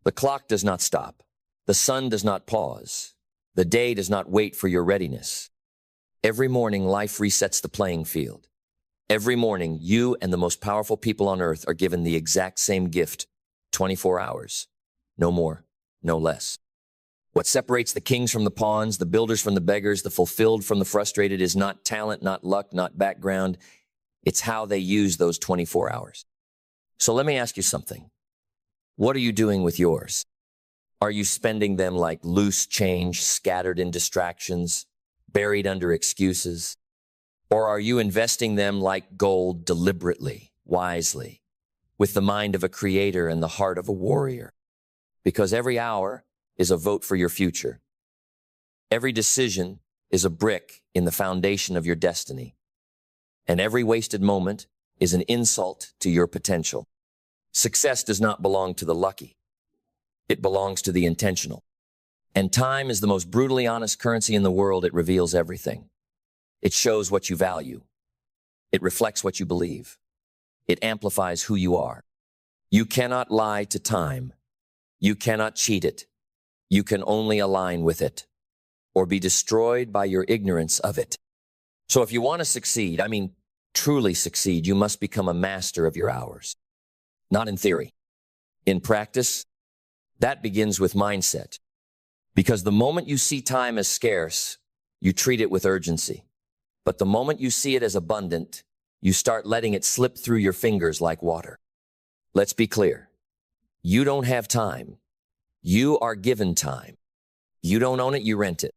The clock does not stop. The sun does not pause. The day does not wait for your readiness. Every morning, life resets the playing field. Every morning, you and the most powerful people on earth are given the exact same gift, 24 hours. No more, no less. What separates the kings from the pawns, the builders from the beggars, the fulfilled from the frustrated is not talent, not luck, not background. It's how they use those 24 hours. So let me ask you something. What are you doing with yours? Are you spending them like loose change, scattered in distractions, buried under excuses? Or are you investing them like gold deliberately, wisely, with the mind of a creator and the heart of a warrior? Because every hour is a vote for your future. Every decision is a brick in the foundation of your destiny. And every wasted moment is an insult to your potential. Success does not belong to the lucky. It belongs to the intentional. And time is the most brutally honest currency in the world. It reveals everything. It shows what you value. It reflects what you believe. It amplifies who you are. You cannot lie to time. You cannot cheat it. You can only align with it or be destroyed by your ignorance of it. So if you want to succeed, truly succeed, you must become a master of your hours. Not in theory. In practice, that begins with mindset. Because the moment you see time as scarce, you treat it with urgency. But the moment you see it as abundant, you start letting it slip through your fingers like water. Let's be clear. You don't have time. You are given time. You don't own it, you rent it.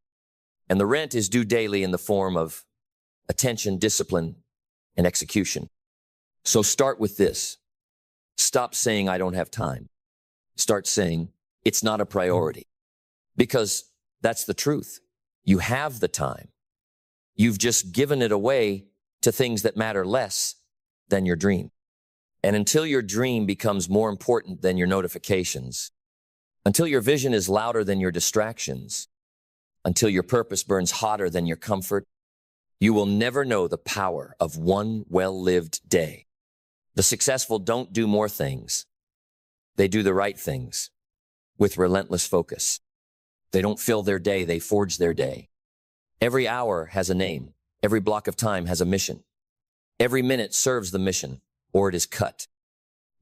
And the rent is due daily in the form of attention, discipline, and execution. So start with this. Stop saying, I don't have time. Start saying, it's not a priority. Because that's the truth. You have the time. You've just given it away to things that matter less than your dream. And until your dream becomes more important than your notifications, until your vision is louder than your distractions, until your purpose burns hotter than your comfort, you will never know the power of one well-lived day. The successful don't do more things. They do the right things with relentless focus. They don't fill their day, they forge their day. Every hour has a name. Every block of time has a mission. Every minute serves the mission, or it is cut.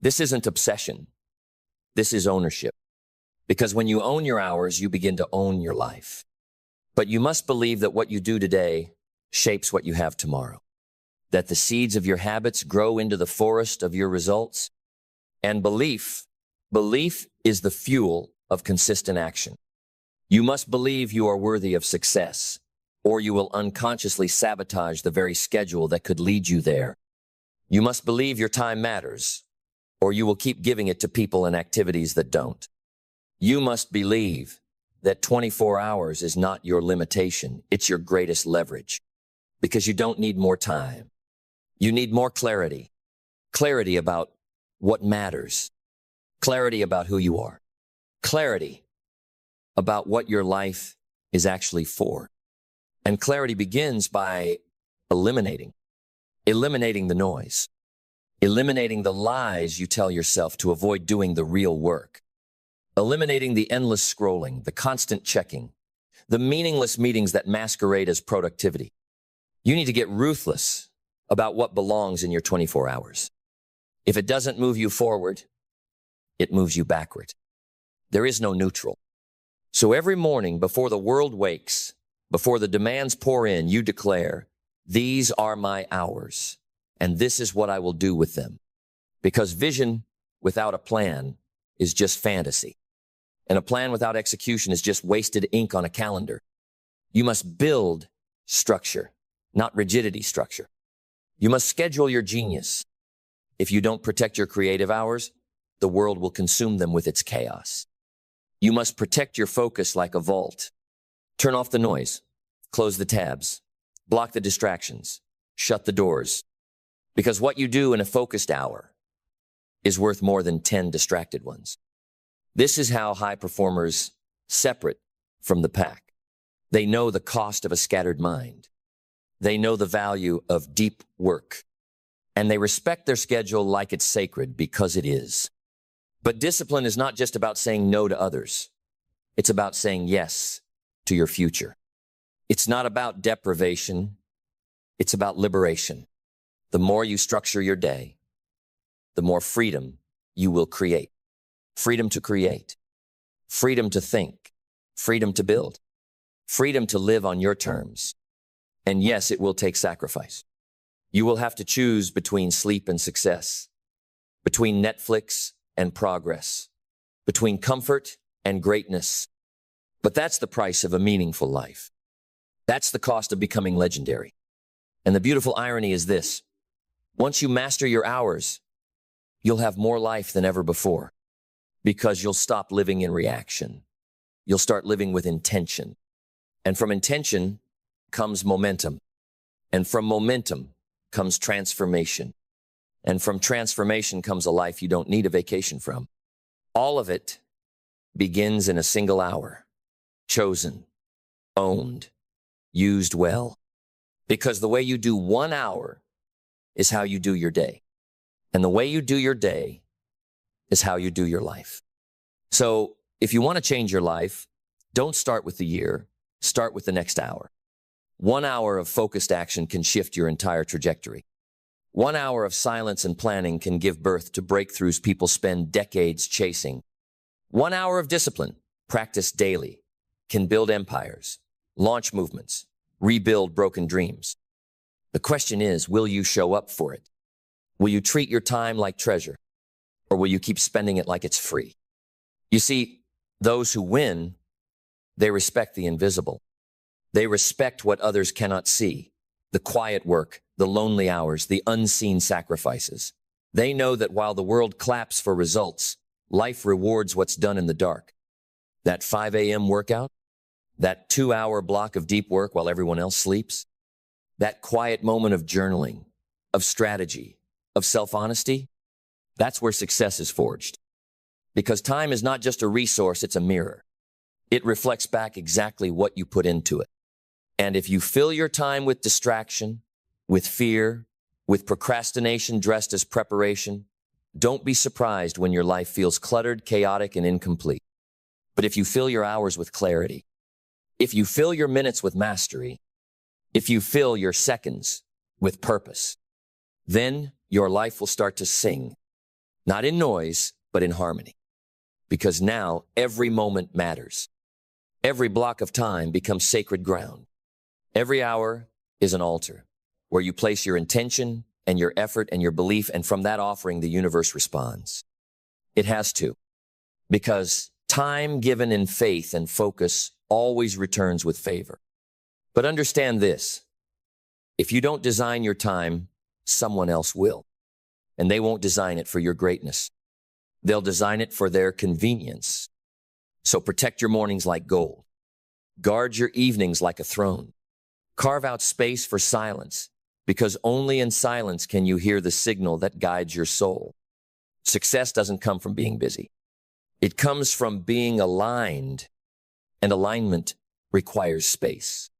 This isn't obsession. This is ownership. Because when you own your hours, you begin to own your life. But you must believe that what you do today shapes what you have tomorrow. That the seeds of your habits grow into the forest of your results. And belief is the fuel of consistent action. You must believe you are worthy of success, or you will unconsciously sabotage the very schedule that could lead you there. You must believe your time matters, or you will keep giving it to people and activities that don't. You must believe that 24 hours is not your limitation, it's your greatest leverage. Because you don't need more time. You need more clarity. Clarity about what matters. Clarity about who you are. Clarity about what your life is actually for. And clarity begins by eliminating the noise, eliminating the lies you tell yourself to avoid doing the real work, eliminating the endless scrolling, the constant checking, the meaningless meetings that masquerade as productivity. You need to get ruthless about what belongs in your 24 hours. If it doesn't move you forward, it moves you backward. There is no neutral. So every morning before the world wakes, before the demands pour in, you declare, these are my hours, and this is what I will do with them. Because vision without a plan is just fantasy, and a plan without execution is just wasted ink on a calendar. You must build structure, not rigidity structure. You must schedule your genius. If you don't protect your creative hours, the world will consume them with its chaos. You must protect your focus like a vault. Turn off the noise, close the tabs, block the distractions, shut the doors. Because what you do in a focused hour is worth more than 10 distracted ones. This is how high performers separate from the pack. They know the cost of a scattered mind. They know the value of deep work. And they respect their schedule like it's sacred, because it is. But discipline is not just about saying no to others. It's about saying yes to your future. It's not about deprivation. It's about liberation. The more you structure your day, the more freedom you will create. Freedom to create. Freedom to think. Freedom to build. Freedom to live on your terms. And yes, it will take sacrifice. You will have to choose between sleep and success, between Netflix and progress, between comfort and greatness. But that's the price of a meaningful life. That's the cost of becoming legendary. And the beautiful irony is this: once you master your hours, you'll have more life than ever before, because you'll stop living in reaction. You'll start living with intention. And from intention comes momentum. And from momentum comes transformation. And from transformation comes a life you don't need a vacation from. All of it begins in a single hour, chosen, owned, used well. Because the way you do 1 hour is how you do your day. And the way you do your day is how you do your life. So if you want to change your life, don't start with the year, start with the next hour. 1 hour of focused action can shift your entire trajectory. 1 hour of silence and planning can give birth to breakthroughs people spend decades chasing. 1 hour of discipline, practiced daily, can build empires, launch movements, rebuild broken dreams. The question is, will you show up for it? Will you treat your time like treasure? Or will you keep spending it like it's free? You see, those who win, they respect the invisible. They respect what others cannot see, the quiet work, the lonely hours, the unseen sacrifices. They know that while the world claps for results, life rewards what's done in the dark. That 5 a.m. workout, that 2-hour block of deep work while everyone else sleeps, that quiet moment of journaling, of strategy, of self-honesty, that's where success is forged. Because time is not just a resource, it's a mirror. It reflects back exactly what you put into it. And if you fill your time with distraction, with fear, with procrastination dressed as preparation, don't be surprised when your life feels cluttered, chaotic, and incomplete. But if you fill your hours with clarity, if you fill your minutes with mastery, if you fill your seconds with purpose, then your life will start to sing, not in noise, but in harmony. Because now every moment matters. Every block of time becomes sacred ground. Every hour is an altar where you place your intention and your effort and your belief, and from that offering, the universe responds. It has to, because time given in faith and focus always returns with favor. But understand this: if you don't design your time, someone else will. And they won't design it for your greatness. They'll design it for their convenience. So protect your mornings like gold. Guard your evenings like a throne. Carve out space for silence, because only in silence can you hear the signal that guides your soul. Success doesn't come from being busy. It comes from being aligned, and alignment requires space.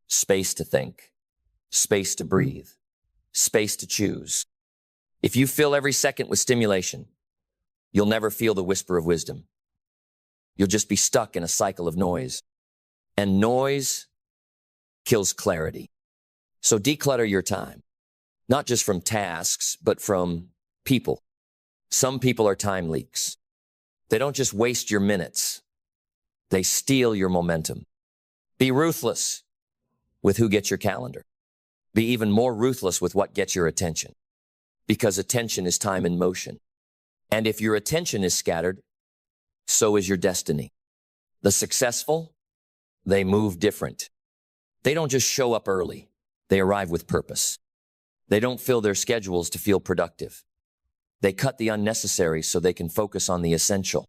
Space to think, space to breathe, space to choose. If you fill every second with stimulation, you'll never feel the whisper of wisdom. You'll just be stuck in a cycle of noise. And noise kills clarity. So declutter your time, not just from tasks, but from people. Some people are time leaks. They don't just waste your minutes. They steal your momentum. Be ruthless with who gets your calendar. Be even more ruthless with what gets your attention. Because attention is time in motion. And if your attention is scattered, so is your destiny. The successful, they move different. They don't just show up early. They arrive with purpose. They don't fill their schedules to feel productive. They cut the unnecessary so they can focus on the essential.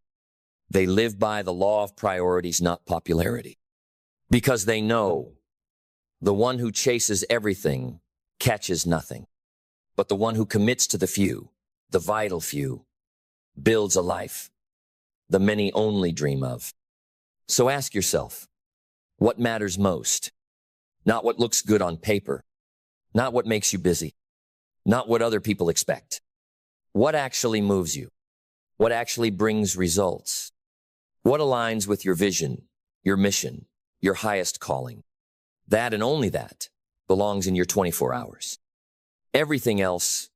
They live by the law of priorities, not popularity. Because they know the one who chases everything catches nothing. But the one who commits to the few, the vital few, builds a life the many only dream of. So ask yourself, what matters most? Not what looks good on paper, not what makes you busy, not what other people expect. What actually moves you? What actually brings results? What aligns with your vision, your mission, your highest calling? That and only that belongs in your 24 hours. Everything else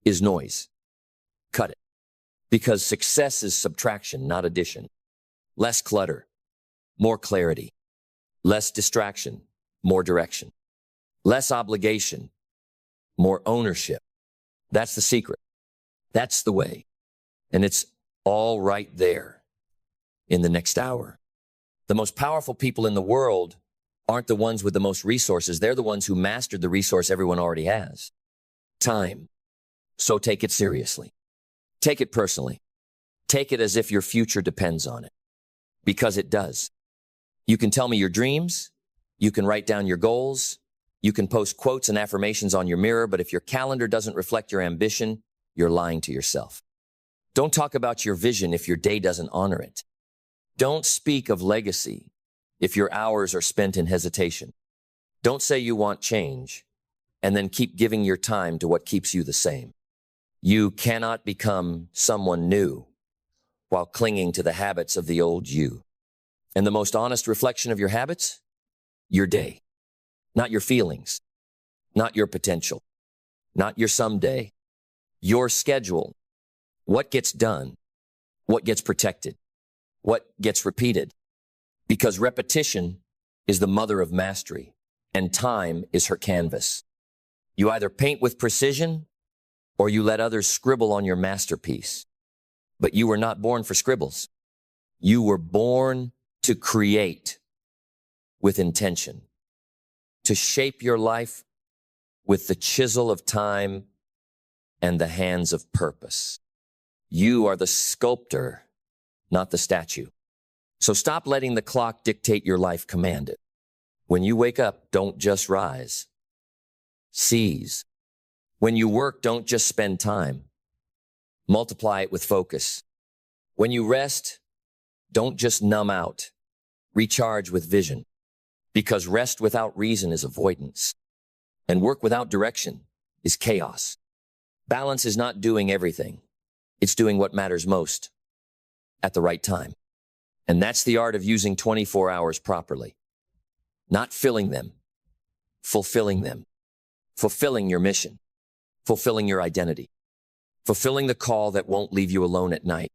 is noise. Cut it. Because success is subtraction, not addition. Less clutter, more clarity. Less distraction, more direction. Less obligation, more ownership. That's the secret. That's the way. And it's all right there in the next hour. The most powerful people in the world aren't the ones with the most resources. They're the ones who mastered the resource everyone already has. Time. So take it seriously. Take it personally. Take it as if your future depends on it. Because it does. You can tell me your dreams. You can write down your goals. You can post quotes and affirmations on your mirror, but if your calendar doesn't reflect your ambition, you're lying to yourself. Don't talk about your vision if your day doesn't honor it. Don't speak of legacy if your hours are spent in hesitation. Don't say you want change and then keep giving your time to what keeps you the same. You cannot become someone new while clinging to the habits of the old you. And the most honest reflection of your habits? Your day. Not your feelings. Not your potential. Not your someday. Your schedule. What gets done? What gets protected? What gets repeated? Because repetition is the mother of mastery, and time is her canvas. You either paint with precision, or you let others scribble on your masterpiece. But you were not born for scribbles. You were born to create with intention, to shape your life with the chisel of time and the hands of purpose. You are the sculptor, not the statue. So stop letting the clock dictate your life, command it. When you wake up, don't just rise. Seize. When you work, don't just spend time. Multiply it with focus. When you rest, don't just numb out. Recharge with vision. Because rest without reason is avoidance. And work without direction is chaos. Balance is not doing everything. It's doing what matters most at the right time. And that's the art of using 24 hours properly. Not filling them, fulfilling them. Fulfilling your mission. Fulfilling your identity. Fulfilling the call that won't leave you alone at night.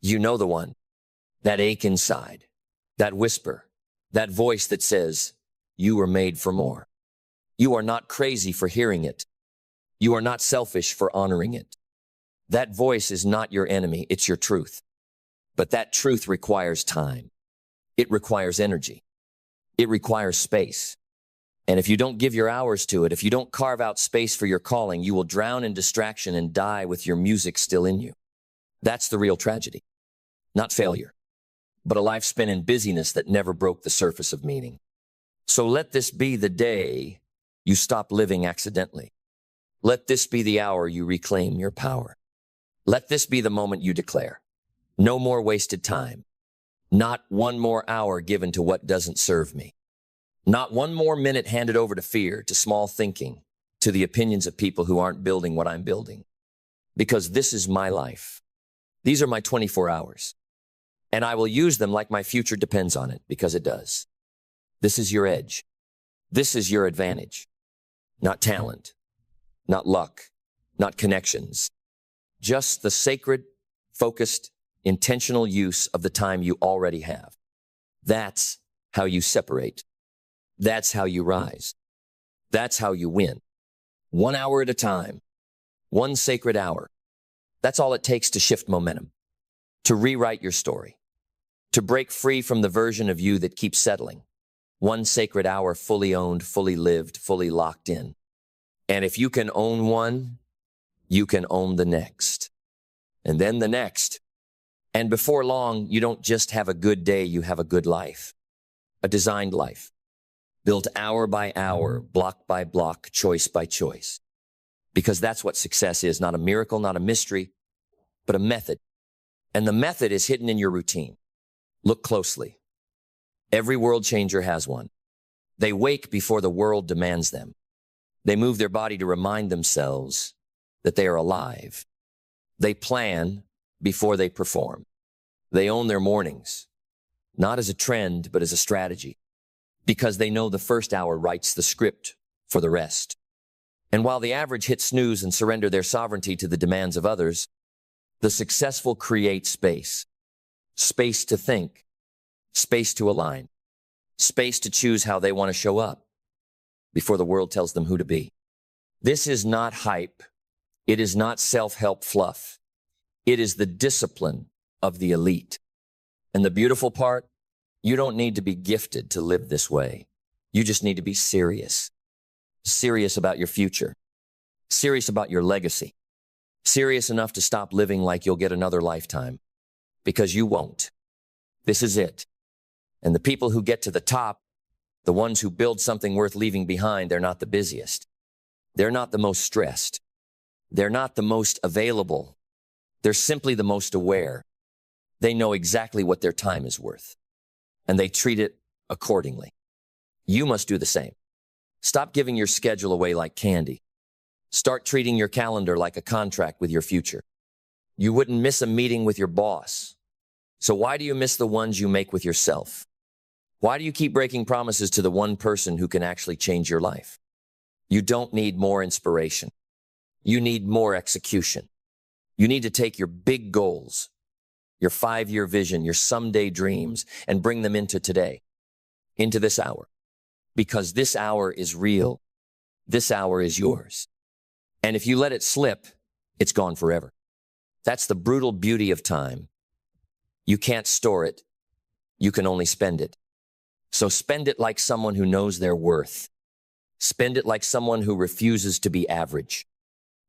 You know the one. That ache inside. That whisper. That voice that says, you were made for more. You are not crazy for hearing it. You are not selfish for honoring it. That voice is not your enemy, it's your truth. But that truth requires time. It requires energy. It requires space. And if you don't give your hours to it, if you don't carve out space for your calling, you will drown in distraction and die with your music still in you. That's the real tragedy. Not failure, but a life spent in busyness that never broke the surface of meaning. So let this be the day you stop living accidentally. Let this be the hour you reclaim your power. Let this be the moment you declare, no more wasted time. Not one more hour given to what doesn't serve me. Not one more minute handed over to fear, to small thinking, to the opinions of people who aren't building what I'm building. Because this is my life. These are my 24 hours. And I will use them like my future depends on it, because it does. This is your edge. This is your advantage. Not talent, not luck, not connections. Just the sacred, focused, intentional use of the time you already have. That's how you separate. That's how you rise. That's how you win. 1 hour at a time. One sacred hour. That's all it takes to shift momentum. To rewrite your story. To break free from the version of you that keeps settling. One sacred hour fully owned, fully lived, fully locked in. And if you can own one, you can own the next. And then the next. And before long, you don't just have a good day, you have a good life. A designed life. Built hour by hour, block by block, choice by choice. Because that's what success is, not a miracle, not a mystery, but a method. And the method is hidden in your routine. Look closely. Every world changer has one. They wake before the world demands them. They move their body to remind themselves that they are alive. They plan before they perform. They own their mornings, not as a trend, but as a strategy, because they know the first hour writes the script for the rest. And while the average hit snooze and surrender their sovereignty to the demands of others, the successful create space. Space to think, space to align, space to choose how they want to show up before the world tells them who to be. This is not hype. It is not self-help fluff. It is the discipline of the elite. And the beautiful part, you don't need to be gifted to live this way. You just need to be serious. Serious about your future. Serious about your legacy. Serious enough to stop living like you'll get another lifetime. Because you won't. This is it. And the people who get to the top, the ones who build something worth leaving behind, they're not the busiest. They're not the most stressed. They're not the most available. They're simply the most aware. They know exactly what their time is worth. And they treat it accordingly. You must do the same. Stop giving your schedule away like candy. Start treating your calendar like a contract with your future. You wouldn't miss a meeting with your boss. So why do you miss the ones you make with yourself? Why do you keep breaking promises to the one person who can actually change your life? You don't need more inspiration. You need more execution. You need to take your big goals, your 5-year vision, your someday dreams, and bring them into today, into this hour. Because this hour is real. This hour is yours. And if you let it slip, it's gone forever. That's the brutal beauty of time. You can't store it. You can only spend it. So spend it like someone who knows their worth. Spend it like someone who refuses to be average.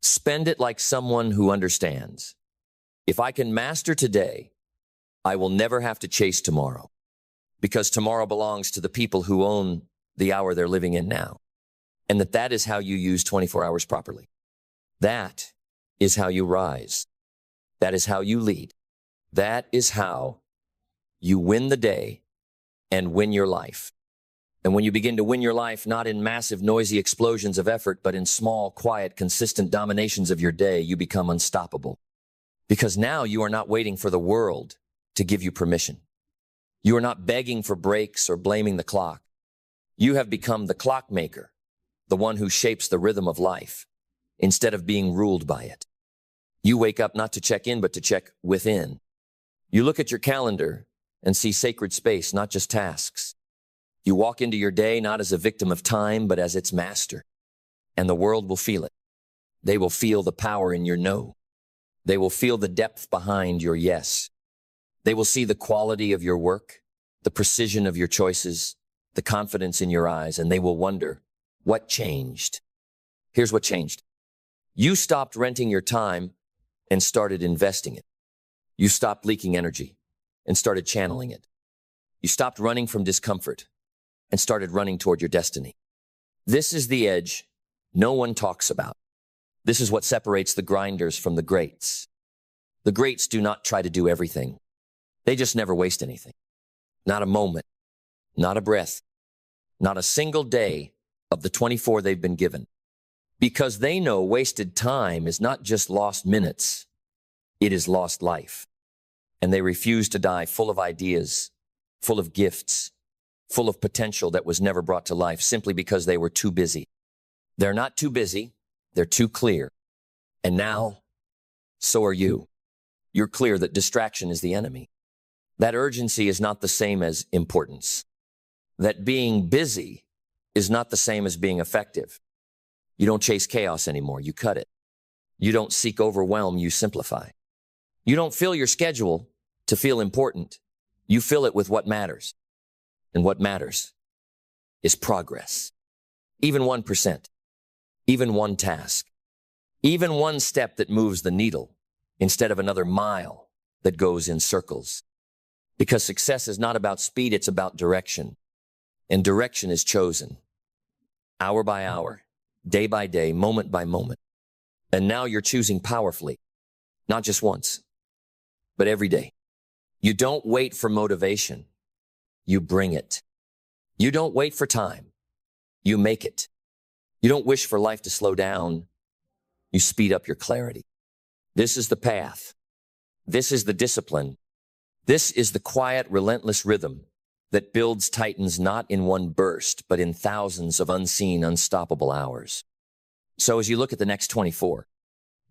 Spend it like someone who understands. If I can master today, I will never have to chase tomorrow. Because tomorrow belongs to the people who own the hour they're living in now. And that is how you use 24 hours properly. That is how you rise. That is how you lead. That is how you win the day and win your life. And when you begin to win your life, not in massive, noisy explosions of effort, but in small, quiet, consistent dominations of your day, you become unstoppable. Because now you are not waiting for the world to give you permission. You are not begging for breaks or blaming the clock. You have become the clockmaker, the one who shapes the rhythm of life, instead of being ruled by it. You wake up not to check in, but to check within. You look at your calendar and see sacred space, not just tasks. You walk into your day not as a victim of time, but as its master. And the world will feel it. They will feel the power in your no. They will feel the depth behind your yes. They will see the quality of your work, the precision of your choices, the confidence in your eyes, and they will wonder, what changed? Here's what changed. You stopped renting your time and started investing it. You stopped leaking energy and started channeling it. You stopped running from discomfort and started running toward your destiny. This is the edge no one talks about. This is what separates the grinders from the greats. The greats do not try to do everything. They just never waste anything. Not a moment, not a breath, not a single day of the 24 they've been given. Because they know wasted time is not just lost minutes, it is lost life. And they refuse to die full of ideas, full of gifts, full of potential that was never brought to life simply because they were too busy. They're not too busy, they're too clear. And now, so are you. You're clear that distraction is the enemy. That urgency is not the same as importance. That being busy is not the same as being effective. You don't chase chaos anymore, you cut it. You don't seek overwhelm, you simplify. You don't fill your schedule to feel important. You fill it with what matters. And what matters is progress. Even 1%, even one task, even one step that moves the needle instead of another mile that goes in circles. Because success is not about speed, it's about direction. And direction is chosen hour by hour, day by day, moment by moment. And now you're choosing powerfully, not just once, but every day. You don't wait for motivation. You bring it. You don't wait for time. You make it. You don't wish for life to slow down. You speed up your clarity. This is the path. This is the discipline. This is the quiet, relentless rhythm that builds titans not in one burst, but in thousands of unseen, unstoppable hours. So as you look at the next 24,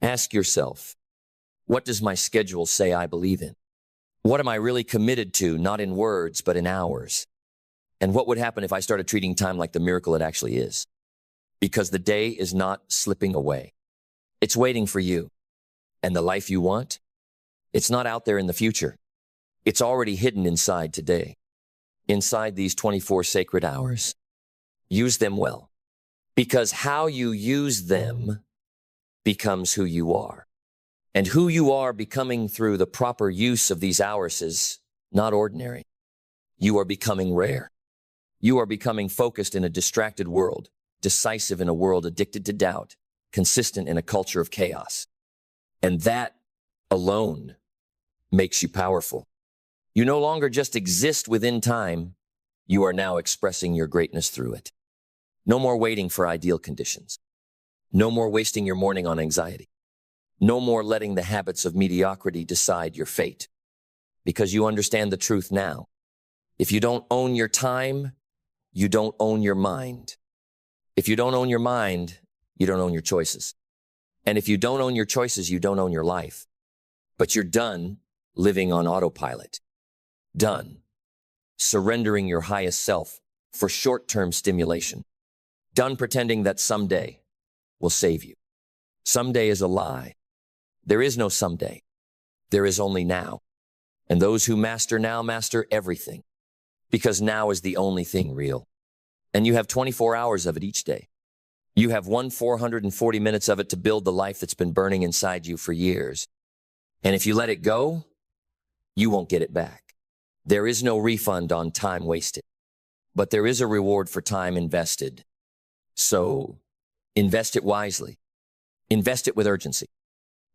ask yourself, what does my schedule say I believe in? What am I really committed to, not in words, but in hours? And what would happen if I started treating time like the miracle it actually is? Because the day is not slipping away. It's waiting for you. And the life you want? It's not out there in the future. It's already hidden inside today. Inside these 24 sacred hours. Use them well. Because how you use them becomes who you are. And who you are becoming through the proper use of these hours is not ordinary. You are becoming rare. You are becoming focused in a distracted world, decisive in a world addicted to doubt, consistent in a culture of chaos. And that alone makes you powerful. You no longer just exist within time, you are now expressing your greatness through it. No more waiting for ideal conditions. No more wasting your morning on anxiety. No more letting the habits of mediocrity decide your fate. Because you understand the truth now. If you don't own your time, you don't own your mind. If you don't own your mind, you don't own your choices. And if you don't own your choices, you don't own your life. But you're done living on autopilot. Done surrendering your highest self for short-term stimulation. Done pretending that someday will save you. Someday is a lie. There is no someday. There is only now. And those who master now master everything. Because now is the only thing real. And you have 24 hours of it each day. You have 440 minutes of it to build the life that's been burning inside you for years. And if you let it go, you won't get it back. There is no refund on time wasted. But there is a reward for time invested. So, invest it wisely. Invest it with urgency.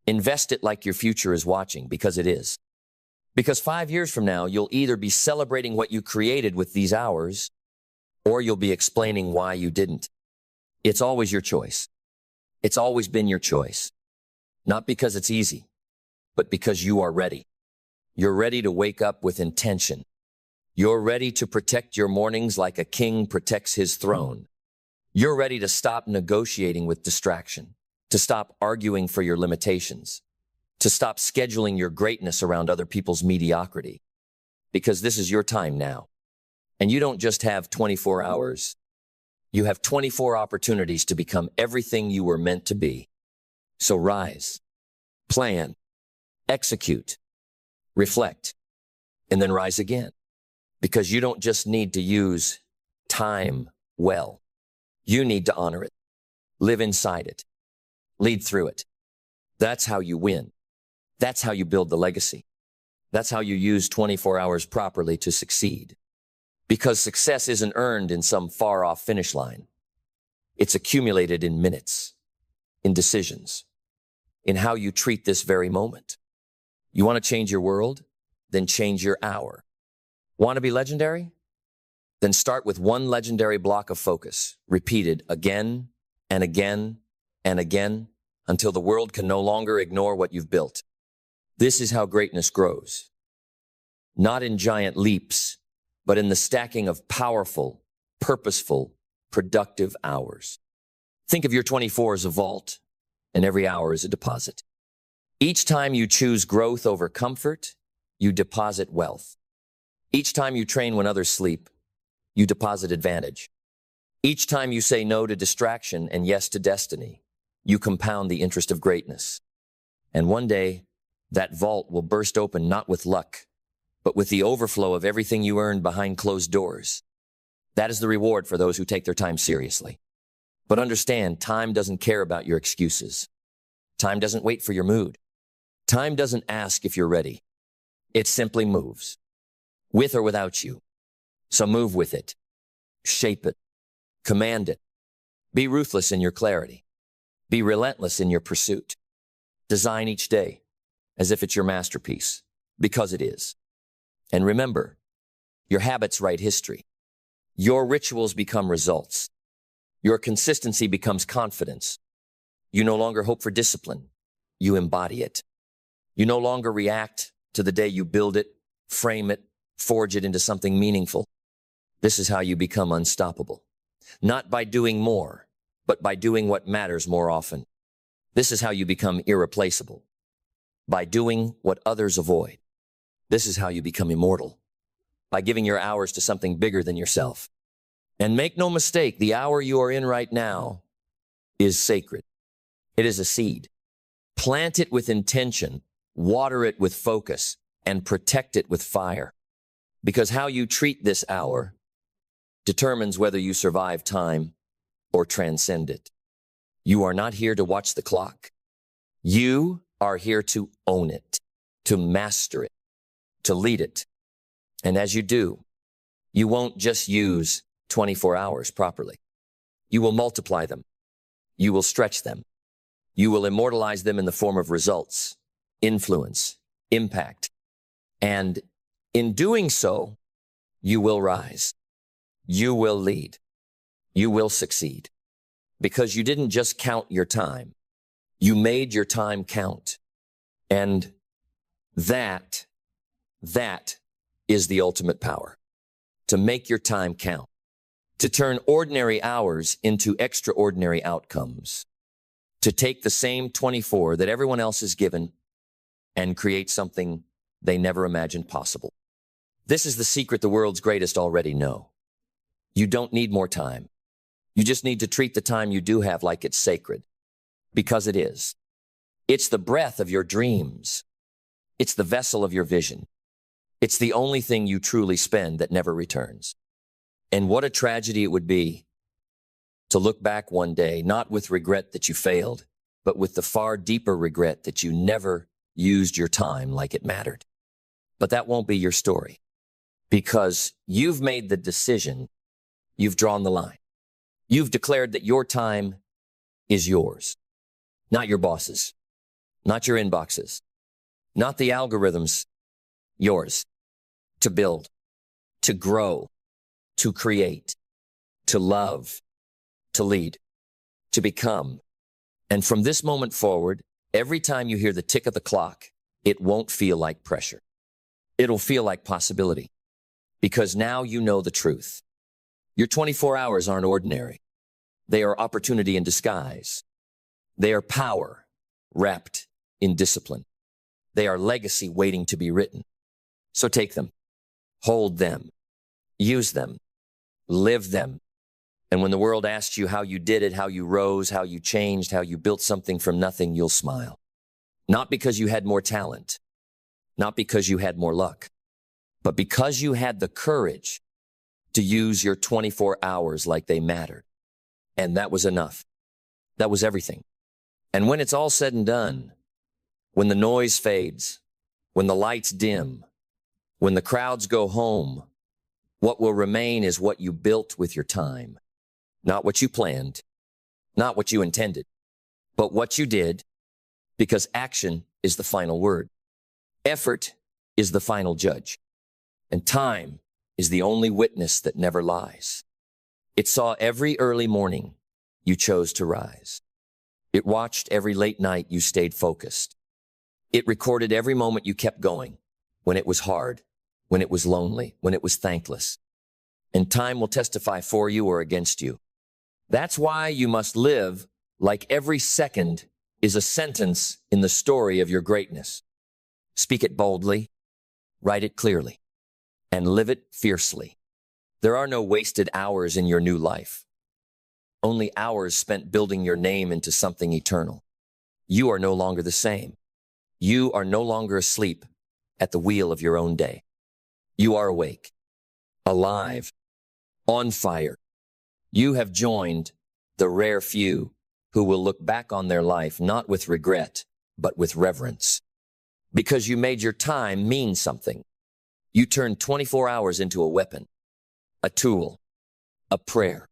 Invest it like your future is watching, because it is. Because 5 years from now, you'll either be celebrating what you created with these hours, or you'll be explaining why you didn't. It's always your choice. It's always been your choice. Not because it's easy, but because you are ready. You're ready to wake up with intention. You're ready to protect your mornings like a king protects his throne. You're ready to stop negotiating with distraction, to stop arguing for your limitations, to stop scheduling your greatness around other people's mediocrity. Because this is your time now. And you don't just have 24 hours. You have 24 opportunities to become everything you were meant to be. So rise, plan, execute, reflect, and then rise again. Because you don't just need to use time well. You need to honor it, live inside it, lead through it. That's how you win. That's how you build the legacy. That's how you use 24 hours properly to succeed. Because success isn't earned in some far-off finish line. It's accumulated in minutes, in decisions, in how you treat this very moment. You want to change your world? Then change your hour. Want to be legendary? Then start with one legendary block of focus, repeated again and again and again until the world can no longer ignore what you've built. This is how greatness grows. Not in giant leaps, but in the stacking of powerful, purposeful, productive hours. Think of your 24 as a vault, and every hour is a deposit. Each time you choose growth over comfort, you deposit wealth. Each time you train when others sleep, you deposit advantage. Each time you say no to distraction and yes to destiny, you compound the interest of greatness. And one day, that vault will burst open not with luck, but with the overflow of everything you earned behind closed doors. That is the reward for those who take their time seriously. But understand, time doesn't care about your excuses. Time doesn't wait for your mood. Time doesn't ask if you're ready. It simply moves, with or without you. So move with it. Shape it. Command it. Be ruthless in your clarity. Be relentless in your pursuit. Design each day as if it's your masterpiece, because it is. And remember, your habits write history. Your rituals become results. Your consistency becomes confidence. You no longer hope for discipline. You embody it. You no longer react to the day you build it, frame it, forge it into something meaningful. This is how you become unstoppable. Not by doing more, but by doing what matters more often. This is how you become irreplaceable. By doing what others avoid. This is how you become immortal. By giving your hours to something bigger than yourself. And make no mistake, the hour you are in right now is sacred. It is a seed. Plant it with intention, water it with focus, and protect it with fire. Because how you treat this hour determines whether you survive time or transcend it. You are not here to watch the clock. You are here to own it, to master it, to lead it. And as you do, you won't just use 24 hours properly. You will multiply them. You will stretch them. You will immortalize them in the form of results, influence, impact. And in doing so, you will rise. You will lead. You will succeed. Because you didn't just count your time. You made your time count. And that is the ultimate power. To make your time count. To turn ordinary hours into extraordinary outcomes. To take the same 24 that everyone else is given and create something they never imagined possible. This is the secret the world's greatest already know. You don't need more time. You just need to treat the time you do have like it's sacred. Because it is. It's the breath of your dreams. It's the vessel of your vision. It's the only thing you truly spend that never returns. And what a tragedy it would be to look back one day, not with regret that you failed, but with the far deeper regret that you never used your time like it mattered. But that won't be your story. Because you've made the decision, you've drawn the line. You've declared that your time is yours. Not your boss's. Not your inboxes. Not the algorithms. Yours. To build. To grow. To create. To love. To lead. To become. And from this moment forward, every time you hear the tick of the clock, it won't feel like pressure. It'll feel like possibility. Because now you know the truth. Your 24 hours aren't ordinary. They are opportunity in disguise. They are power wrapped in discipline. They are legacy waiting to be written. So take them, hold them, use them, live them. And when the world asks you how you did it, how you rose, how you changed, how you built something from nothing, you'll smile. Not because you had more talent, not because you had more luck, but because you had the courage to use your 24 hours like they mattered. And that was enough. That was everything. And when it's all said and done, when the noise fades, when the lights dim, when the crowds go home, what will remain is what you built with your time. Not what you planned, not what you intended, but what you did, because action is the final word. Effort is the final judge. And time is the only witness that never lies. It saw every early morning you chose to rise. It watched every late night you stayed focused. It recorded every moment you kept going, when it was hard, when it was lonely, when it was thankless. And time will testify for you or against you. That's why you must live like every second is a sentence in the story of your greatness. Speak it boldly, write it clearly, and live it fiercely. There are no wasted hours in your new life. Only hours spent building your name into something eternal. You are no longer the same. You are no longer asleep at the wheel of your own day. You are awake, alive, on fire. You have joined the rare few who will look back on their life not with regret, but with reverence. Because you made your time mean something. You turned 24 hours into a weapon, a tool, a prayer,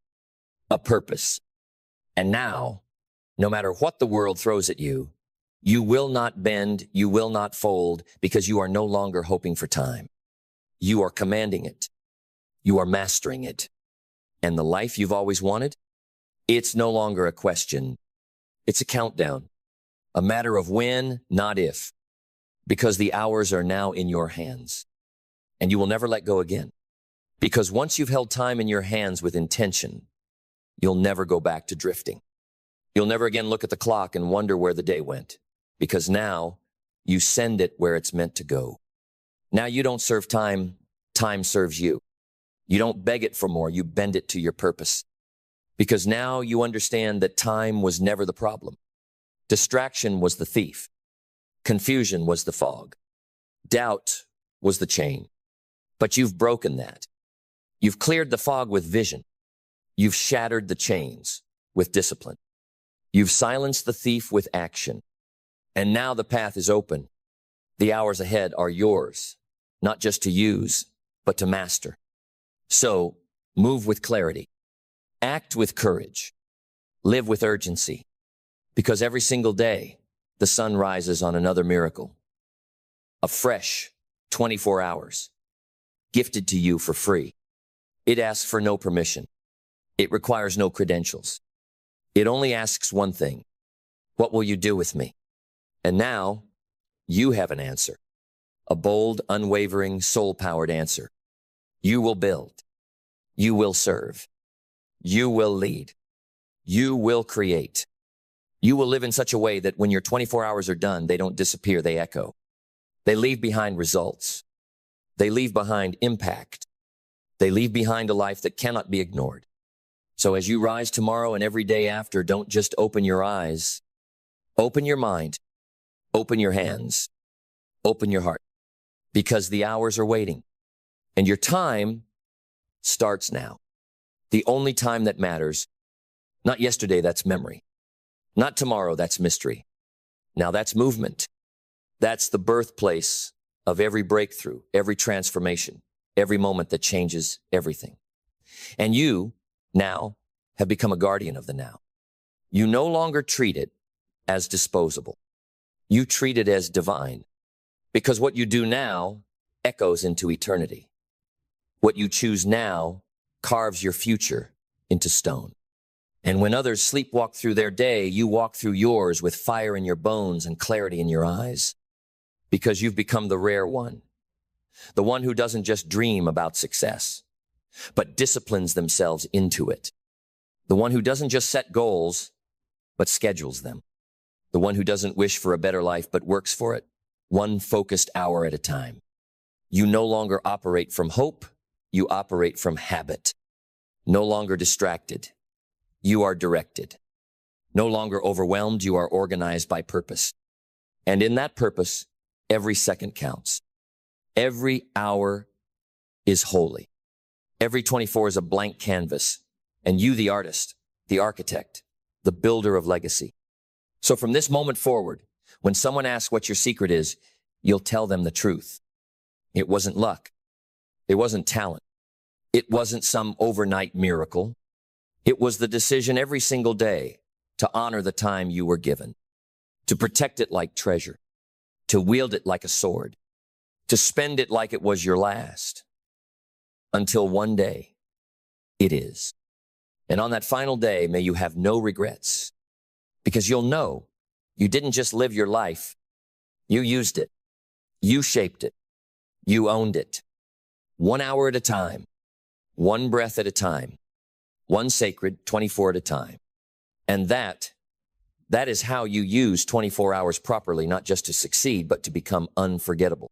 a purpose. And now, no matter what the world throws at you, you will not bend, you will not fold, because you are no longer hoping for time. You are commanding it. You are mastering it. And the life you've always wanted? It's no longer a question. It's a countdown. A matter of when, not if. Because the hours are now in your hands, and you will never let go again. Because once you've held time in your hands with intention, you'll never go back to drifting. You'll never again look at the clock and wonder where the day went, because now you send it where it's meant to go. Now you don't serve time, time serves you. You don't beg it for more, you bend it to your purpose. Because now you understand that time was never the problem. Distraction was the thief. Confusion was the fog. Doubt was the chain. But you've broken that. You've cleared the fog with vision. You've shattered the chains with discipline. You've silenced the thief with action. And now the path is open. The hours ahead are yours, not just to use, but to master. So, move with clarity. Act with courage. Live with urgency. Because every single day, the sun rises on another miracle. A fresh 24 hours, gifted to you for free. It asks for no permission. It requires no credentials. It only asks one thing. What will you do with me? And now, you have an answer. A bold, unwavering, soul-powered answer. You will build. You will serve. You will lead. You will create. You will live in such a way that when your 24 hours are done, they don't disappear, they echo. They leave behind results. They leave behind impact. They leave behind a life that cannot be ignored. So as you rise tomorrow and every day after, don't just open your eyes. Open your mind. Open your hands. Open your heart. Because the hours are waiting. And your time starts now. The only time that matters. Not yesterday, that's memory. Not tomorrow, that's mystery. Now that's movement. That's the birthplace of every breakthrough, every transformation, every moment that changes everything. And you, now, have become a guardian of the now. You no longer treat it as disposable. You treat it as divine. Because what you do now echoes into eternity. What you choose now carves your future into stone. And when others sleepwalk through their day, you walk through yours with fire in your bones and clarity in your eyes. Because you've become the rare one. The one who doesn't just dream about success, but disciplines themselves into it. The one who doesn't just set goals, but schedules them. The one who doesn't wish for a better life, but works for it, one focused hour at a time. You no longer operate from hope, you operate from habit. No longer distracted, you are directed. No longer overwhelmed, you are organized by purpose. And in that purpose, every second counts. Every hour is holy. Every 24 is a blank canvas. And you, the artist, the architect, the builder of legacy. So from this moment forward, when someone asks what your secret is, you'll tell them the truth. It wasn't luck. It wasn't talent. It wasn't some overnight miracle. It was the decision every single day to honor the time you were given, to protect it like treasure, to wield it like a sword, to spend it like it was your last, until one day it is. And on that final day, may you have no regrets, because you'll know you didn't just live your life. You used it. You shaped it. You owned it. 1 hour at a time, one breath at a time, one sacred 24 at a time. And that is how you use 24 hours properly, not just to succeed, but to become unforgettable.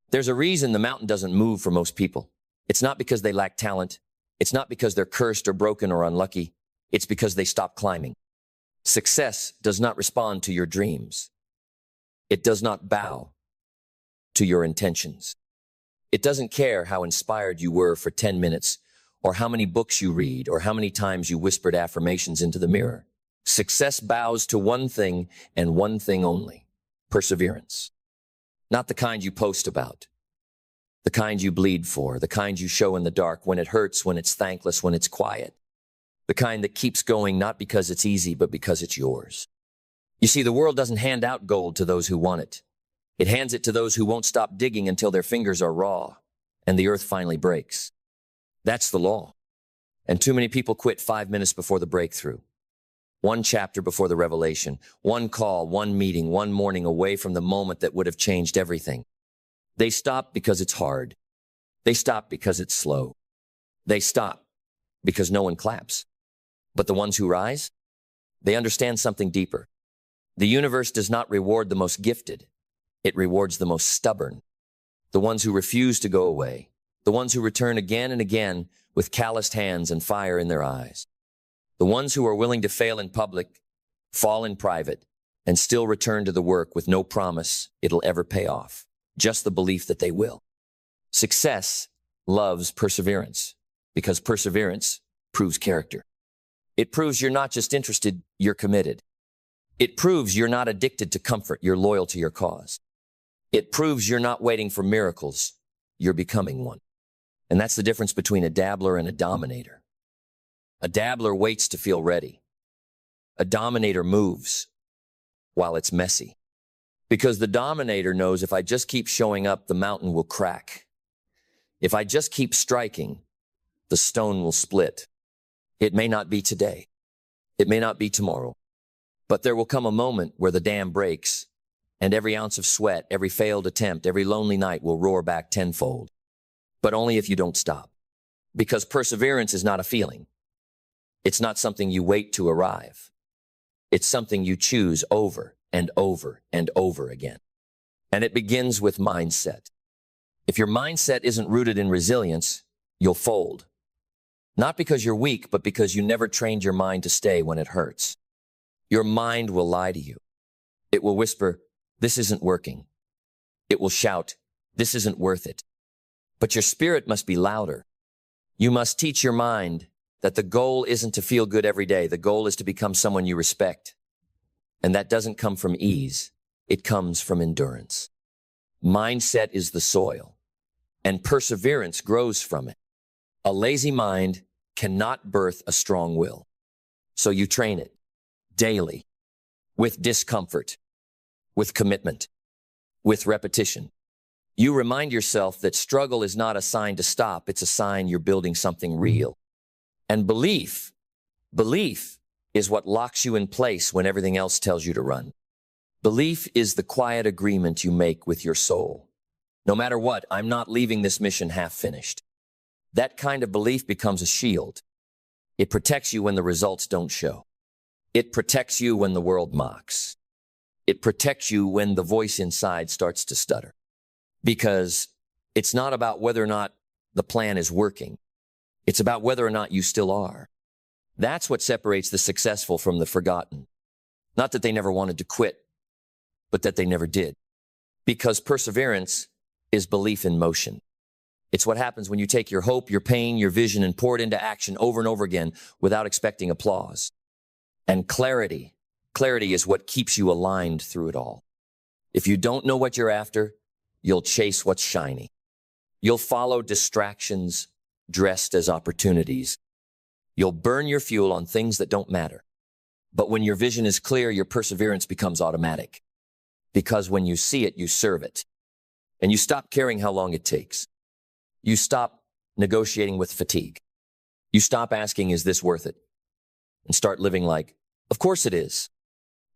There's a reason the mountain doesn't move for most people. It's not because they lack talent. It's not because they're cursed or broken or unlucky. It's because they stop climbing. Success does not respond to your dreams. It does not bow to your intentions. It doesn't care how inspired you were for 10 minutes, or how many books you read, or how many times you whispered affirmations into the mirror. Success bows to one thing and one thing only: perseverance. Not the kind you post about, the kind you bleed for, the kind you show in the dark when it hurts, when it's thankless, when it's quiet. The kind that keeps going not because it's easy, but because it's yours. You see, the world doesn't hand out gold to those who want it. It hands it to those who won't stop digging until their fingers are raw and the earth finally breaks. That's the law. And too many people quit 5 minutes before the breakthrough. One chapter before the revelation, one call, one meeting, one morning away from the moment that would have changed everything. They stop because it's hard. They stop because it's slow. They stop because no one claps. But the ones who rise, they understand something deeper. The universe does not reward the most gifted. It rewards the most stubborn. The ones who refuse to go away. The ones who return again and again with calloused hands and fire in their eyes. The ones who are willing to fail in public, fall in private, and still return to the work with no promise it'll ever pay off, just the belief that they will. Success loves perseverance because perseverance proves character. It proves you're not just interested, you're committed. It proves you're not addicted to comfort, you're loyal to your cause. It proves you're not waiting for miracles, you're becoming one. And that's the difference between a dabbler and a dominator. A dabbler waits to feel ready. A dominator moves while it's messy. Because the dominator knows if I just keep showing up, the mountain will crack. If I just keep striking, the stone will split. It may not be today. It may not be tomorrow. But there will come a moment where the dam breaks, and every ounce of sweat, every failed attempt, every lonely night will roar back tenfold. But only if you don't stop. Because perseverance is not a feeling. It's not something you wait to arrive. It's something you choose over and over and over again. And it begins with mindset. If your mindset isn't rooted in resilience, you'll fold. Not because you're weak, but because you never trained your mind to stay when it hurts. Your mind will lie to you. It will whisper, "This isn't working." It will shout, "This isn't worth it." But your spirit must be louder. You must teach your mind that the goal isn't to feel good every day. The goal is to become someone you respect. And that doesn't come from ease. It comes from endurance. Mindset is the soil, and perseverance grows from it. A lazy mind cannot birth a strong will. So you train it daily, with discomfort, with commitment, with repetition. You remind yourself that struggle is not a sign to stop. It's a sign you're building something real. And belief is what locks you in place when everything else tells you to run. Belief is the quiet agreement you make with your soul. No matter what, I'm not leaving this mission half finished. That kind of belief becomes a shield. It protects you when the results don't show. It protects you when the world mocks. It protects you when the voice inside starts to stutter. Because it's not about whether or not the plan is working. It's about whether or not you still are. That's what separates the successful from the forgotten. Not that they never wanted to quit, but that they never did. Because perseverance is belief in motion. It's what happens when you take your hope, your pain, your vision, and pour it into action over and over again without expecting applause. And clarity is what keeps you aligned through it all. If you don't know what you're after, you'll chase what's shiny. You'll follow distractions dressed as opportunities. You'll burn your fuel on things that don't matter. But when your vision is clear, your perseverance becomes automatic. Because when you see it, you serve it. And you stop caring how long it takes. You stop negotiating with fatigue. You stop asking, is this worth it? And start living like, of course it is.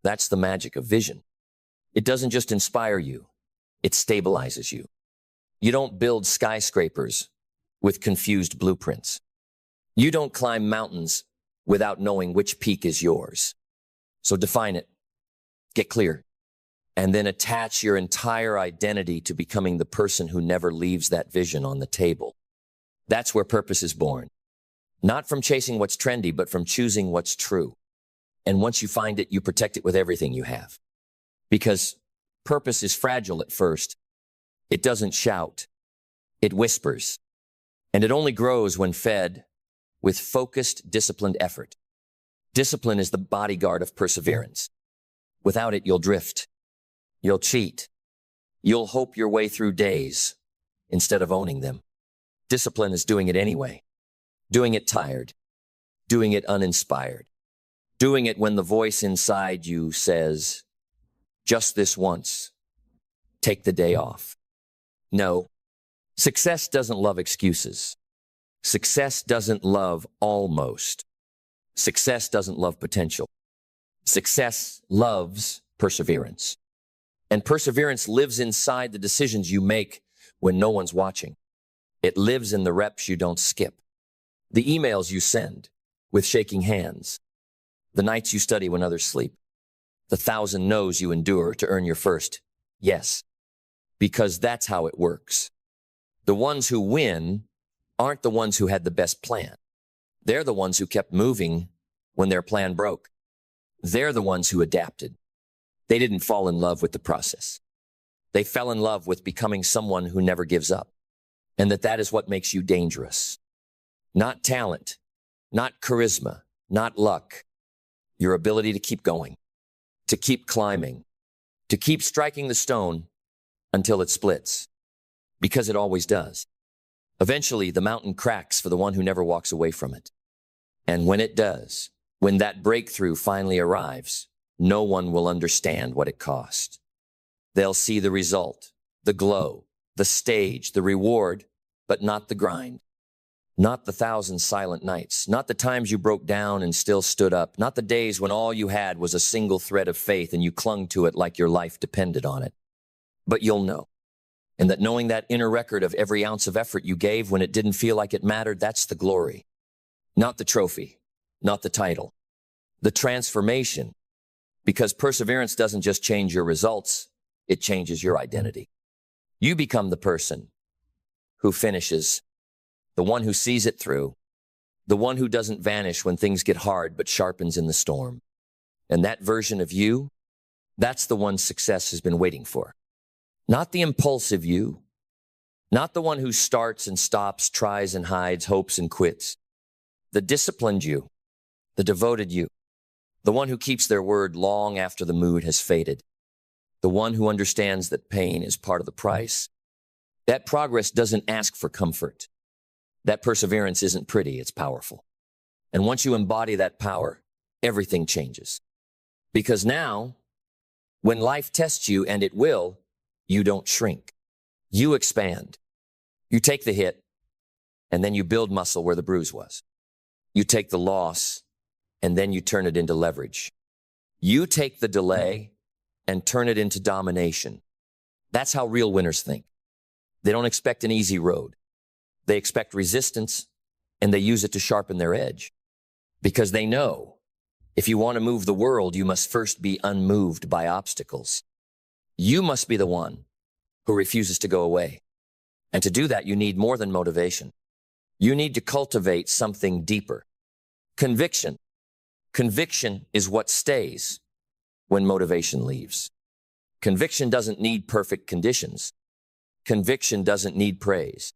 That's the magic of vision. It doesn't just inspire you. It stabilizes you. You don't build skyscrapers with confused blueprints. You don't climb mountains without knowing which peak is yours. So define it, get clear, and then attach your entire identity to becoming the person who never leaves that vision on the table. That's where purpose is born. Not from chasing what's trendy, but from choosing what's true. And once you find it, you protect it with everything you have. Because purpose is fragile at first. It doesn't shout. It whispers. And it only grows when fed with focused, disciplined effort. Discipline is the bodyguard of perseverance. Without it, you'll drift. You'll cheat. You'll hope your way through days instead of owning them. Discipline is doing it anyway. Doing it tired. Doing it uninspired. Doing it when the voice inside you says, just this once, take the day off. No, success doesn't love excuses. Success doesn't love almost. Success doesn't love potential. Success loves perseverance. And perseverance lives inside the decisions you make when no one's watching. It lives in the reps you don't skip, the emails you send with shaking hands, the nights you study when others sleep, the 1,000 no's you endure to earn your first yes, because that's how it works. The ones who win aren't the ones who had the best plan. They're the ones who kept moving when their plan broke. They're the ones who adapted. They didn't fall in love with the process. They fell in love with becoming someone who never gives up. And that is what makes you dangerous. Not talent, not charisma, not luck. Your ability to keep going, to keep climbing, to keep striking the stone until it splits. Because it always does. Eventually, the mountain cracks for the one who never walks away from it. And when it does, when that breakthrough finally arrives, no one will understand what it cost. They'll see the result, the glow, the stage, the reward, but not the grind. Not the 1,000 silent nights, not the times you broke down and still stood up, not the days when all you had was a single thread of faith and you clung to it like your life depended on it. But you'll know. And that knowing that inner record of every ounce of effort you gave when it didn't feel like it mattered, that's the glory. Not the trophy, not the title, the transformation. Because perseverance doesn't just change your results, it changes your identity. You become the person who finishes, the one who sees it through, the one who doesn't vanish when things get hard but sharpens in the storm. And that version of you, that's the one success has been waiting for. Not the impulsive you, not the one who starts and stops, tries and hides, hopes and quits. The disciplined you, the devoted you, the one who keeps their word long after the mood has faded, the one who understands that pain is part of the price. That progress doesn't ask for comfort. That perseverance isn't pretty, it's powerful. And once you embody that power, everything changes. Because now, when life tests you, and it will, you don't shrink. You expand. You take the hit, and then you build muscle where the bruise was. You take the loss, and then you turn it into leverage. You take the delay and turn it into domination. That's how real winners think. They don't expect an easy road. They expect resistance, and they use it to sharpen their edge. Because they know, if you want to move the world, you must first be unmoved by obstacles. You must be the one who refuses to go away. And to do that, you need more than motivation. You need to cultivate something deeper. Conviction. Conviction is what stays when motivation leaves. Conviction doesn't need perfect conditions. Conviction doesn't need praise.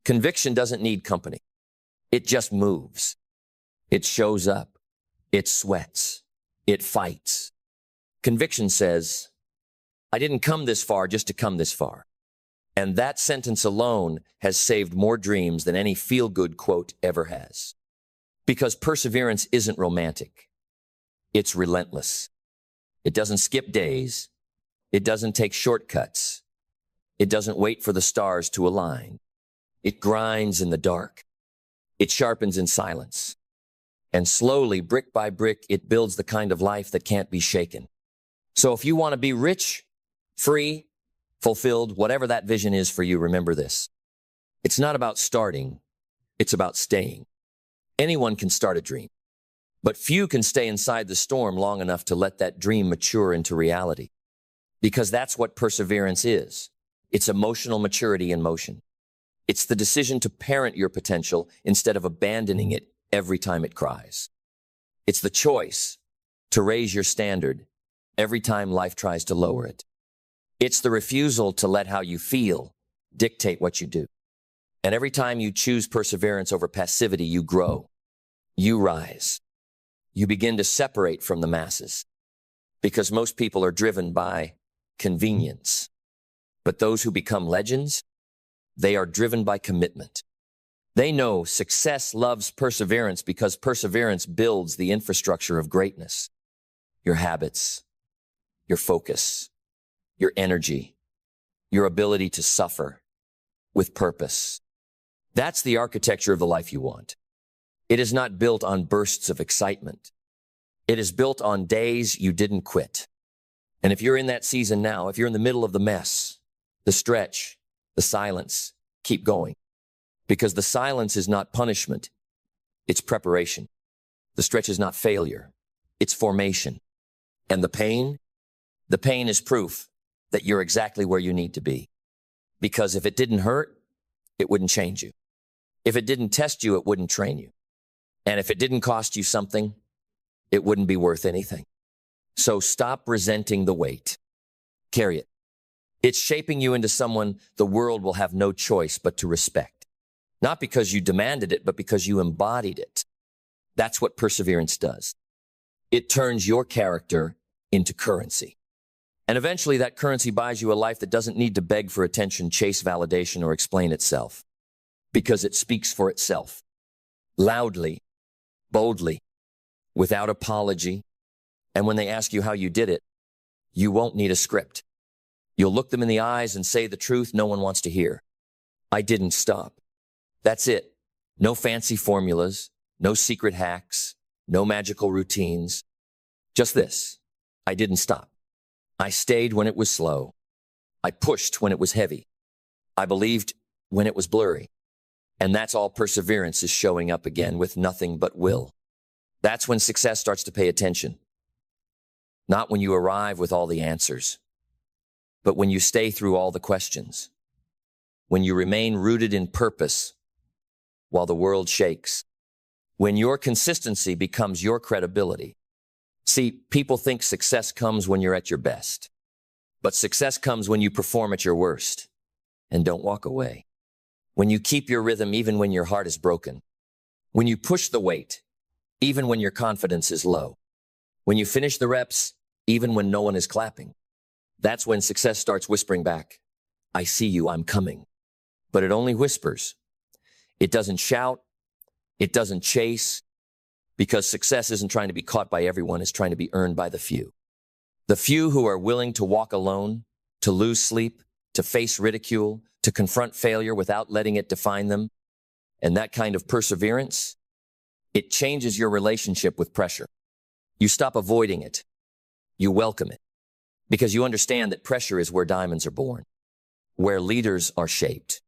Conviction doesn't need company. It just moves. It shows up. It sweats. It fights. Conviction says, I didn't come this far just to come this far. And that sentence alone has saved more dreams than any feel-good quote ever has. Because perseverance isn't romantic. It's relentless. It doesn't skip days. It doesn't take shortcuts. It doesn't wait for the stars to align. It grinds in the dark. It sharpens in silence. And slowly, brick by brick, it builds the kind of life that can't be shaken. So if you want to be rich, free, fulfilled, whatever that vision is for you, remember this. It's not about starting. It's about staying. Anyone can start a dream, but few can stay inside the storm long enough to let that dream mature into reality. Because that's what perseverance is. It's emotional maturity in motion. It's the decision to parent your potential instead of abandoning it every time it cries. It's the choice to raise your standard every time life tries to lower it. It's the refusal to let how you feel dictate what you do. And every time you choose perseverance over passivity, you grow. You rise. You begin to separate from the masses. Because most people are driven by convenience. But those who become legends, they are driven by commitment. They know success loves perseverance because perseverance builds the infrastructure of greatness. Your habits, your focus, your energy, your ability to suffer with purpose. That's the architecture of the life you want. It is not built on bursts of excitement. It is built on days you didn't quit. And if you're in that season now, if you're in the middle of the mess, the stretch, the silence, keep going. Because the silence is not punishment, it's preparation. The stretch is not failure, it's formation. And the pain is proof that you're exactly where you need to be. Because if it didn't hurt, it wouldn't change you. If it didn't test you, it wouldn't train you. And if it didn't cost you something, it wouldn't be worth anything. So stop resenting the weight. Carry it. It's shaping you into someone the world will have no choice but to respect. Not because you demanded it, but because you embodied it. That's what perseverance does. It turns your character into currency. And eventually that currency buys you a life that doesn't need to beg for attention, chase validation, or explain itself. Because it speaks for itself. Loudly, boldly, without apology. And when they ask you how you did it, you won't need a script. You'll look them in the eyes and say the truth no one wants to hear. I didn't stop. That's it. No fancy formulas, no secret hacks, no magical routines. Just this. I didn't stop. I stayed when it was slow. I pushed when it was heavy. I believed when it was blurry. And that's all perseverance is showing up again with nothing but will. That's when success starts to pay attention. Not when you arrive with all the answers, but when you stay through all the questions. When you remain rooted in purpose while the world shakes. When your consistency becomes your credibility. See, people think success comes when you're at your best. But success comes when you perform at your worst and don't walk away. When you keep your rhythm even when your heart is broken. When you push the weight, even when your confidence is low. When you finish the reps, even when no one is clapping. That's when success starts whispering back, I see you, I'm coming. But it only whispers. It doesn't shout. It doesn't chase. Because success isn't trying to be caught by everyone, it's trying to be earned by the few. The few who are willing to walk alone, to lose sleep, to face ridicule, to confront failure without letting it define them. And that kind of perseverance, it changes your relationship with pressure. You stop avoiding it. You welcome it. Because you understand that pressure is where diamonds are born, where leaders are shaped,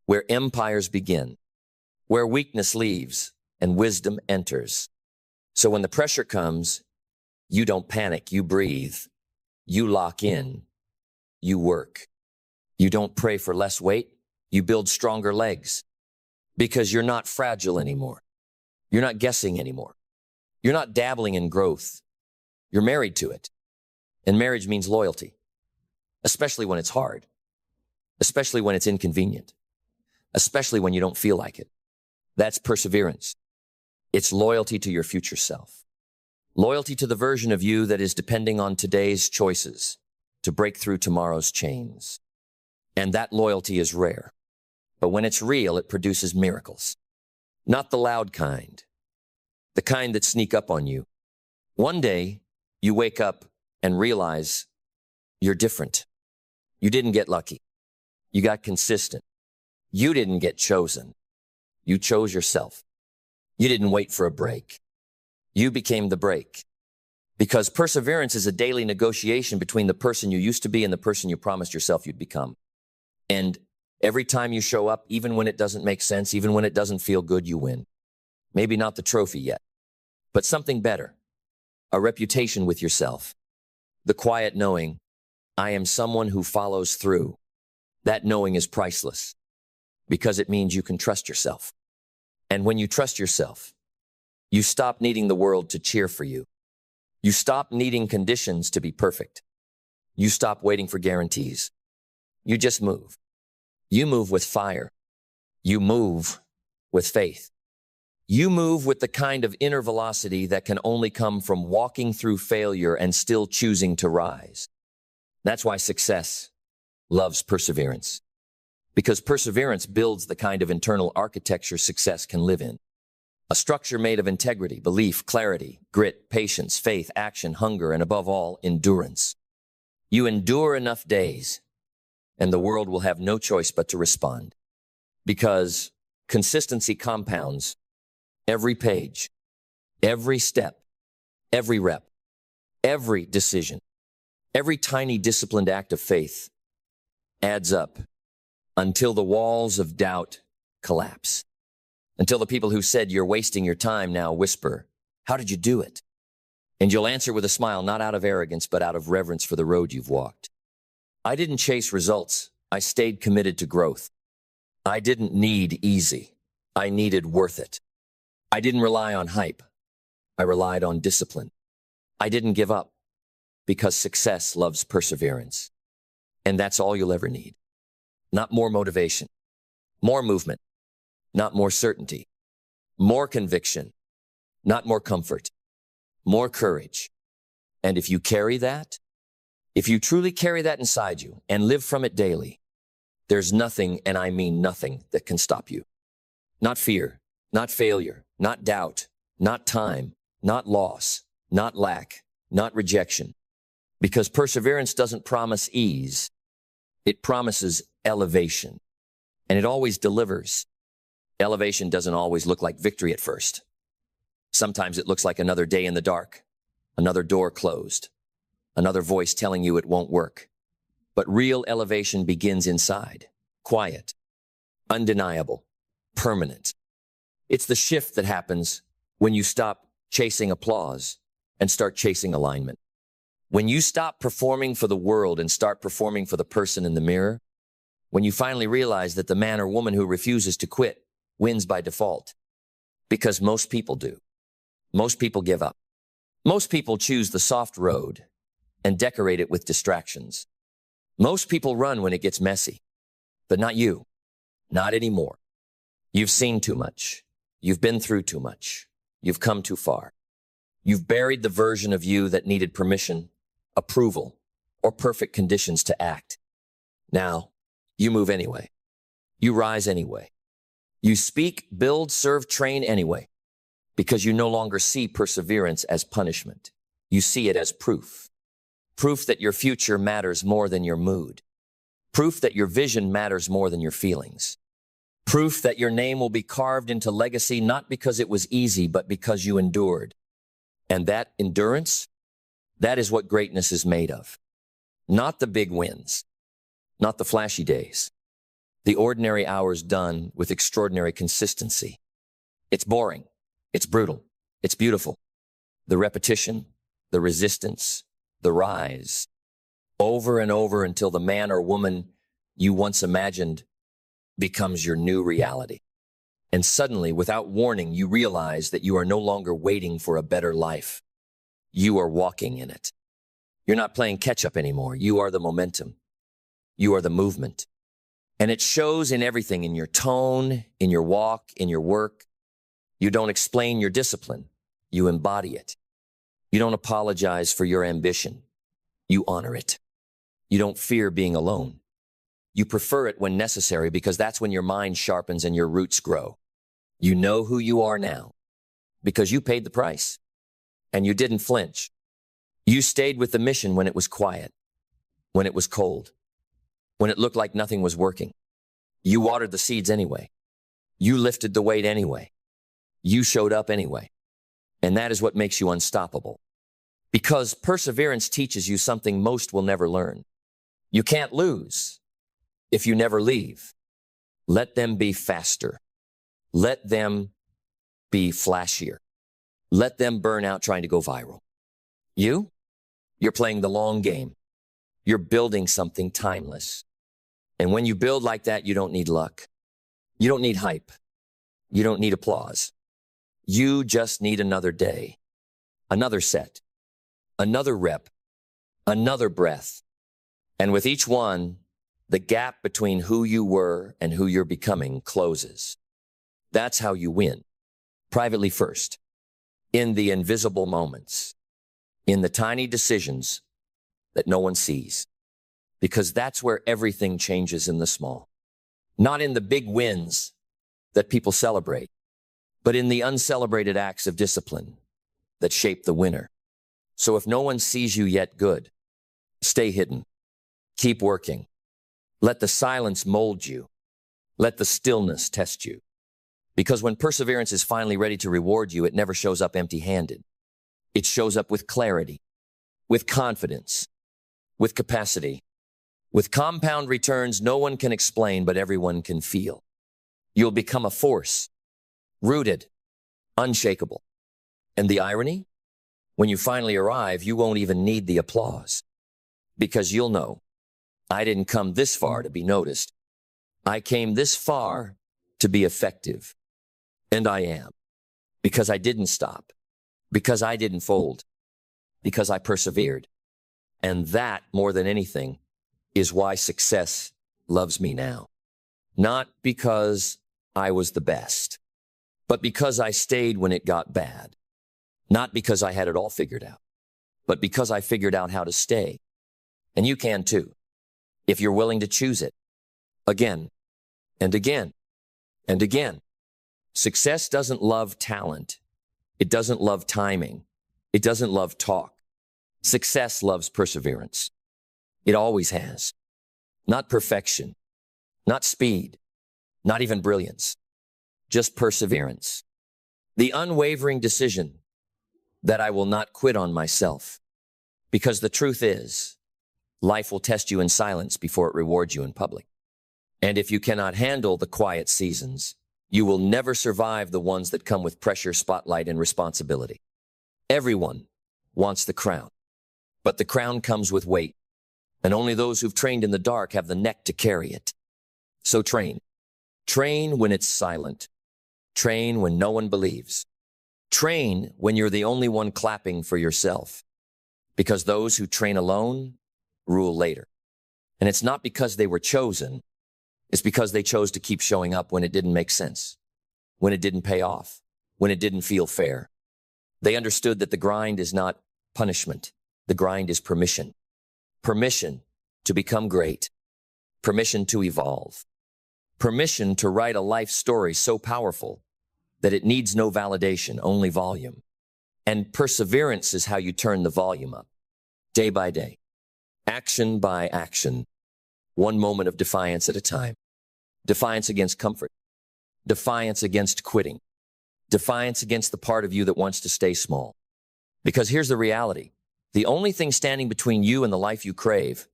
where empires begin, where weakness leaves and wisdom enters. So when the pressure comes, you don't panic, you breathe, you lock in, you work. You don't pray for less weight, you build stronger legs. Because you're not fragile anymore. You're not guessing anymore. You're not dabbling in growth. You're married to it. And marriage means loyalty, especially when it's hard, especially when it's inconvenient, especially when you don't feel like it. That's perseverance. It's loyalty to your future self. Loyalty to the version of you that is depending on today's choices to break through tomorrow's chains. And that loyalty is rare. But when it's real, it produces miracles. Not the loud kind, the kind that sneak up on you. One day, you wake up and realize you're different. You didn't get lucky. You got consistent. You didn't get chosen. You chose yourself. You didn't wait for a break. You became the break. Because perseverance is a daily negotiation between the person you used to be and the person you promised yourself you'd become. And every time you show up, even when it doesn't make sense, even when it doesn't feel good, you win. Maybe not the trophy yet, but something better. A reputation with yourself. The quiet knowing, I am someone who follows through. That knowing is priceless because it means you can trust yourself. And when you trust yourself, you stop needing the world to cheer for you. You stop needing conditions to be perfect. You stop waiting for guarantees. You just move. You move with fire. You move with faith. You move with the kind of inner velocity that can only come from walking through failure and still choosing to rise. That's why success loves perseverance. Because perseverance builds the kind of internal architecture success can live in. A structure made of integrity, belief, clarity, grit, patience, faith, action, hunger, and above all, endurance. You endure enough days, and the world will have no choice but to respond. Because consistency compounds. Every page, every step, Every rep, every decision, every tiny disciplined act of faith adds up until the walls of doubt collapse. Until the people who said you're wasting your time now whisper, "How did you do it?" And you'll answer with a smile, not out of arrogance, but out of reverence for the road you've walked. I didn't chase results. I stayed committed to growth. I didn't need easy. I needed worth it. I didn't rely on hype. I relied on discipline. I didn't give up because success loves perseverance. And that's all you'll ever need. Not more motivation, more movement, not more certainty, more conviction, not more comfort, more courage. And if you carry that, if you truly carry that inside you and live from it daily, there's nothing, and I mean nothing, that can stop you. Not fear, not failure, not doubt, not time, not loss, not lack, not rejection. Because perseverance doesn't promise ease. It promises elevation. And it always delivers. Elevation doesn't always look like victory at first. Sometimes it looks like another day in the dark, another door closed, another voice telling you it won't work. But real elevation begins inside, quiet, undeniable, permanent. It's the shift that happens when you stop chasing applause and start chasing alignment. When you stop performing for the world and start performing for the person in the mirror, when you finally realize that the man or woman who refuses to quit wins by default. Because most people do. Most people give up. Most people choose the soft road and decorate it with distractions. Most people run when it gets messy. But not you. Not anymore. You've seen too much. You've been through too much. You've come too far. You've buried the version of you that needed permission, approval, or perfect conditions to act. Now, you move anyway. You rise anyway. You speak, build, serve, train anyway. Because you no longer see perseverance as punishment. You see it as proof. Proof that your future matters more than your mood. Proof that your vision matters more than your feelings. Proof that your name will be carved into legacy not because it was easy, but because you endured. And that endurance, that is what greatness is made of. Not the big wins, not the flashy days, the ordinary hours done with extraordinary consistency. It's boring, it's brutal, it's beautiful. The repetition, the resistance, the rise, over and over until the man or woman you once imagined becomes your new reality. And suddenly, without warning, you realize that you are no longer waiting for a better life. You are walking in it. You're not playing catch-up anymore. You are the momentum. You are the movement. And it shows in everything, in your tone, in your walk, in your work. You don't explain your discipline. You embody it. You don't apologize for your ambition. You honor it. You don't fear being alone. You prefer it when necessary because that's when your mind sharpens and your roots grow. You know who you are now because you paid the price and you didn't flinch. You stayed with the mission when it was quiet, when it was cold, when it looked like nothing was working. You watered the seeds anyway. You lifted the weight anyway. You showed up anyway. And that is what makes you unstoppable. Because perseverance teaches you something most will never learn. You can't lose if you never leave. Let them be faster. Let them be flashier. Let them burn out trying to go viral. You're playing the long game. You're building something timeless. And when you build like that, you don't need luck. You don't need hype. You don't need applause. You just need another day, another set, another rep, another breath. And with each one, the gap between who you were and who you're becoming closes. That's how you win. Privately first, in the invisible moments, in the tiny decisions that no one sees, because that's where everything changes in the small. Not in the big wins that people celebrate, but in the uncelebrated acts of discipline that shape the winner. So if no one sees you yet, good. Stay hidden. Keep working. Let the silence mold you. Let the stillness test you. Because when perseverance is finally ready to reward you, it never shows up empty-handed. It shows up with clarity, with confidence, with capacity, with compound returns no one can explain, but everyone can feel. You'll become a force, rooted, unshakable. And the irony? When you finally arrive, you won't even need the applause. Because you'll know, I didn't come this far to be noticed. I came this far to be effective. And I am. Because I didn't stop. Because I didn't fold. Because I persevered. And that, more than anything, is why success loves me now. Not because I was the best, but because I stayed when it got bad. Not because I had it all figured out, but because I figured out how to stay. And you can too, if you're willing to choose it. Again, and again, and again. Success doesn't love talent. It doesn't love timing. It doesn't love talk. Success loves perseverance. It always has. Not perfection, not speed, not even brilliance, just perseverance. The unwavering decision that I will not quit on myself. Because the truth is, life will test you in silence before it rewards you in public. And if you cannot handle the quiet seasons, you will never survive the ones that come with pressure, spotlight, and responsibility. Everyone wants the crown, but the crown comes with weight, and only those who've trained in the dark have the neck to carry it. So train. Train when it's silent. Train when no one believes. Train when you're the only one clapping for yourself. Because those who train alone rule later. And it's not because they were chosen. It's because they chose to keep showing up when it didn't make sense, when it didn't pay off, when it didn't feel fair. They understood that the grind is not punishment. The grind is permission. Permission to become great. Permission to evolve. Permission to write a life story so powerful that it needs no validation, only volume. And perseverance is how you turn the volume up, day by day, action by action, one moment of defiance at a time. Defiance against comfort. Defiance against quitting. Defiance against the part of you that wants to stay small. Because here's the reality. The only thing standing between you and the life you crave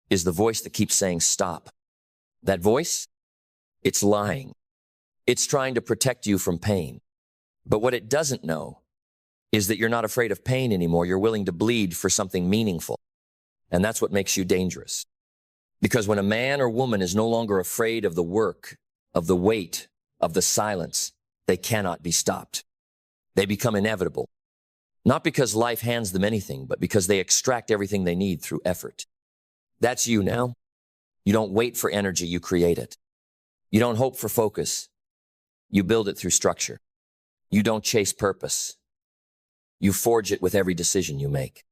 is the voice that keeps saying stop. That voice, it's lying. It's trying to protect you from pain. But what it doesn't know is that you're not afraid of pain anymore. You're willing to bleed for something meaningful. And that's what makes you dangerous. Because when a man or woman is no longer afraid of the work, of the weight, of the silence, they cannot be stopped. They become inevitable. Not because life hands them anything, but because they extract everything they need through effort. That's you now. You don't wait for energy, you create it. You don't hope for focus. You build it through structure. You don't chase purpose. You forge it with every decision you make.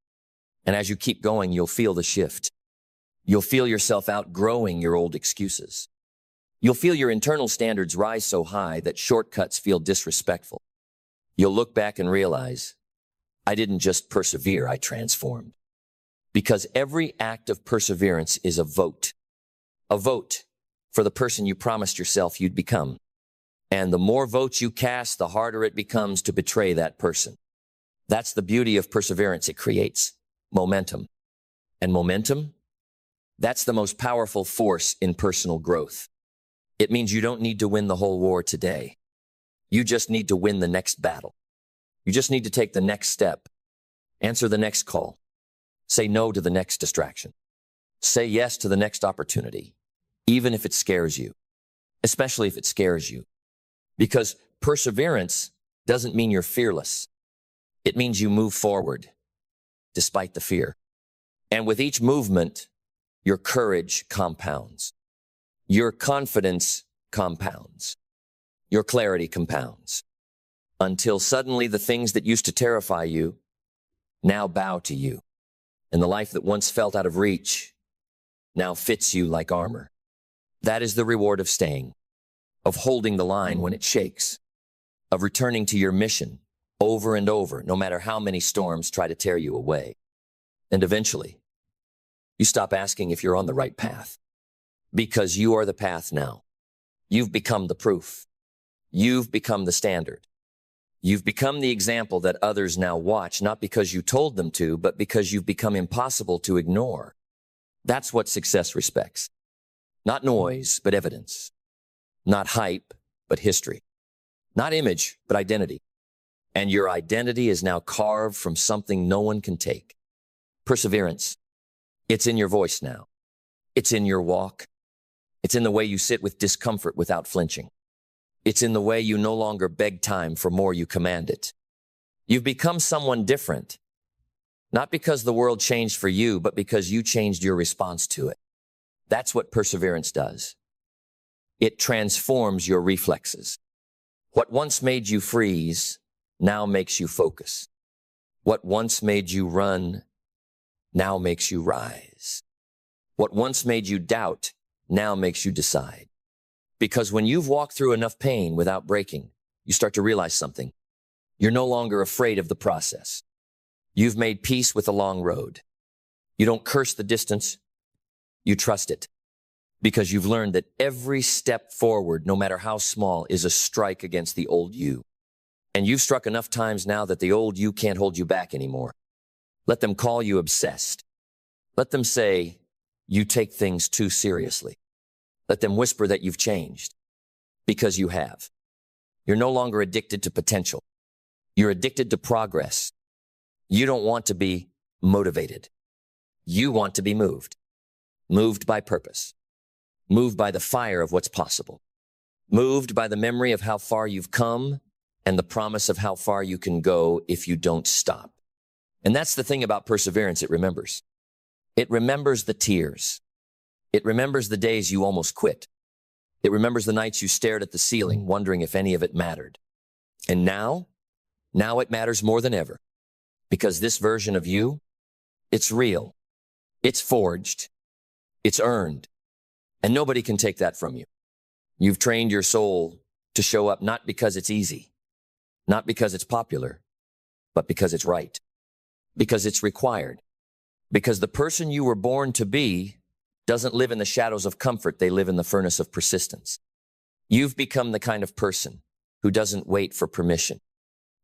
And as you keep going, you'll feel the shift. You'll feel yourself outgrowing your old excuses. You'll feel your internal standards rise so high that shortcuts feel disrespectful. You'll look back and realize, I didn't just persevere, I transformed. Because every act of perseverance is a vote for the person you promised yourself you'd become. And the more votes you cast, the harder it becomes to betray that person. That's the beauty of perseverance. It creates momentum. And momentum, that's the most powerful force in personal growth. It means you don't need to win the whole war today. You just need to win the next battle. You just need to take the next step, answer the next call, say no to the next distraction, say yes to the next opportunity, even if it scares you, especially if it scares you. Because perseverance doesn't mean you're fearless. It means you move forward despite the fear. And with each movement, your courage compounds. Your confidence compounds. Your clarity compounds. Until suddenly the things that used to terrify you now bow to you. And the life that once felt out of reach now fits you like armor. That is the reward of staying, of holding the line when it shakes, of returning to your mission over and over, no matter how many storms try to tear you away. And eventually, you stop asking if you're on the right path, because you are the path now. You've become the proof. You've become the standard. You've become the example that others now watch, not because you told them to, but because you've become impossible to ignore. That's what success respects. Not noise, but evidence. Not hype, but history. Not image, but identity. And your identity is now carved from something no one can take. Perseverance. It's in your voice now. It's in your walk. It's in the way you sit with discomfort without flinching. It's in the way you no longer beg time for more, you command it. You've become someone different, not because the world changed for you, but because you changed your response to it. That's what perseverance does. It transforms your reflexes. What once made you freeze now makes you focus. What once made you run now makes you rise. What once made you doubt now makes you decide. Because when you've walked through enough pain without breaking, you start to realize something. You're no longer afraid of the process. You've made peace with the long road. You don't curse the distance. You trust it. Because you've learned that every step forward, no matter how small, is a strike against the old you. And you've struck enough times now that the old you can't hold you back anymore. Let them call you obsessed. Let them say you take things too seriously. Let them whisper that you've changed. Because you have. You're no longer addicted to potential. You're addicted to progress. You don't want to be motivated. You want to be moved. Moved by purpose. Moved by the fire of what's possible. Moved by the memory of how far you've come and the promise of how far you can go if you don't stop. And that's the thing about perseverance, it remembers. It remembers the tears. It remembers the days you almost quit. It remembers the nights you stared at the ceiling, wondering if any of it mattered. And now it matters more than ever. Because this version of you, it's real. It's forged. It's earned. And nobody can take that from you. You've trained your soul to show up not because it's easy, not because it's popular, but because it's right. Because it's required. Because the person you were born to be doesn't live in the shadows of comfort, they live in the furnace of persistence. You've become the kind of person who doesn't wait for permission.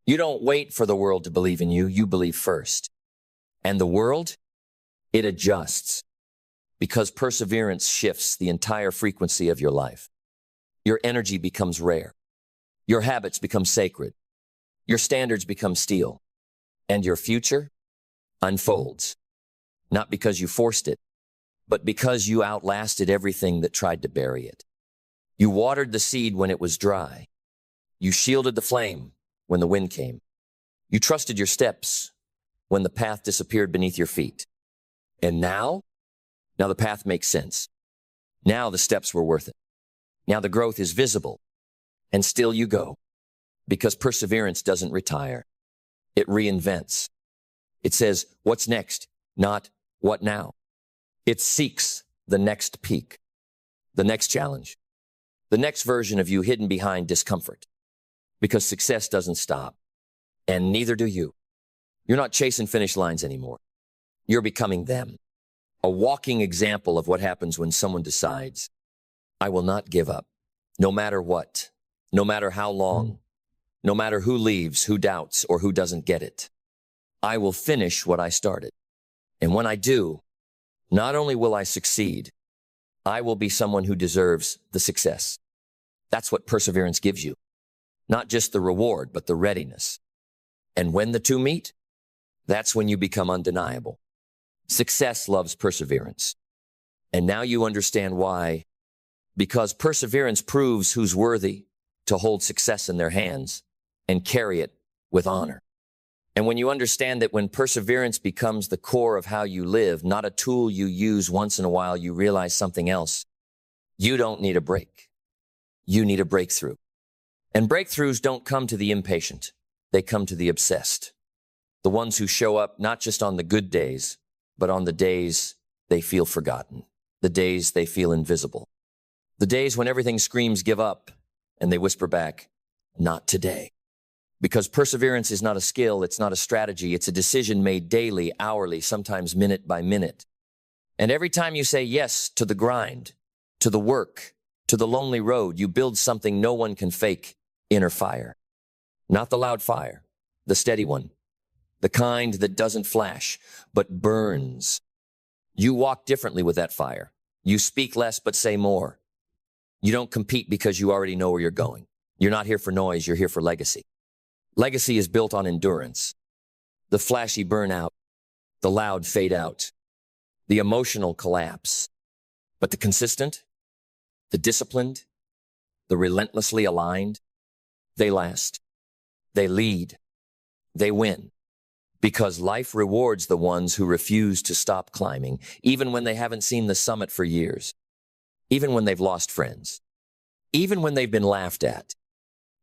You don't wait for the world to believe in you, you believe first. And the world, it adjusts. Because perseverance shifts the entire frequency of your life. Your energy becomes rare. Your habits become sacred. Your standards become steel. And your future unfolds. Not because you forced it, but because you outlasted everything that tried to bury it. You watered the seed when it was dry. You shielded the flame when the wind came. You trusted your steps when the path disappeared beneath your feet. And now the path makes sense. Now the steps were worth it. Now the growth is visible. And still you go. Because perseverance doesn't retire. It reinvents. It says, what's next? Not what now? It seeks the next peak, the next challenge, the next version of you hidden behind discomfort. Because success doesn't stop, and neither do you. You're not chasing finish lines anymore. You're becoming them. A walking example of what happens when someone decides, I will not give up, no matter what, no matter how long, no matter who leaves, who doubts, or who doesn't get it. I will finish what I started. And when I do, not only will I succeed, I will be someone who deserves the success. That's what perseverance gives you. Not just the reward, but the readiness. And when the two meet, that's when you become undeniable. Success loves perseverance. And now you understand why. Because perseverance proves who's worthy to hold success in their hands and carry it with honor. And when you understand that when perseverance becomes the core of how you live, not a tool you use once in a while, you realize something else. You don't need a break. You need a breakthrough. And breakthroughs don't come to the impatient. They come to the obsessed. The ones who show up not just on the good days, but on the days they feel forgotten. The days they feel invisible. The days when everything screams give up and they whisper back, not today. Because perseverance is not a skill, it's not a strategy, it's a decision made daily, hourly, sometimes minute by minute. And every time you say yes to the grind, to the work, to the lonely road, you build something no one can fake, inner fire. Not the loud fire, the steady one, the kind that doesn't flash, but burns. You walk differently with that fire. You speak less, but say more. You don't compete because you already know where you're going. You're not here for noise, you're here for legacy. Legacy is built on endurance. The flashy burn out, the loud fade out, the emotional collapse. But the consistent, the disciplined, the relentlessly aligned, they last. They lead. They win. Because life rewards the ones who refuse to stop climbing, even when they haven't seen the summit for years, even when they've lost friends, even when they've been laughed at,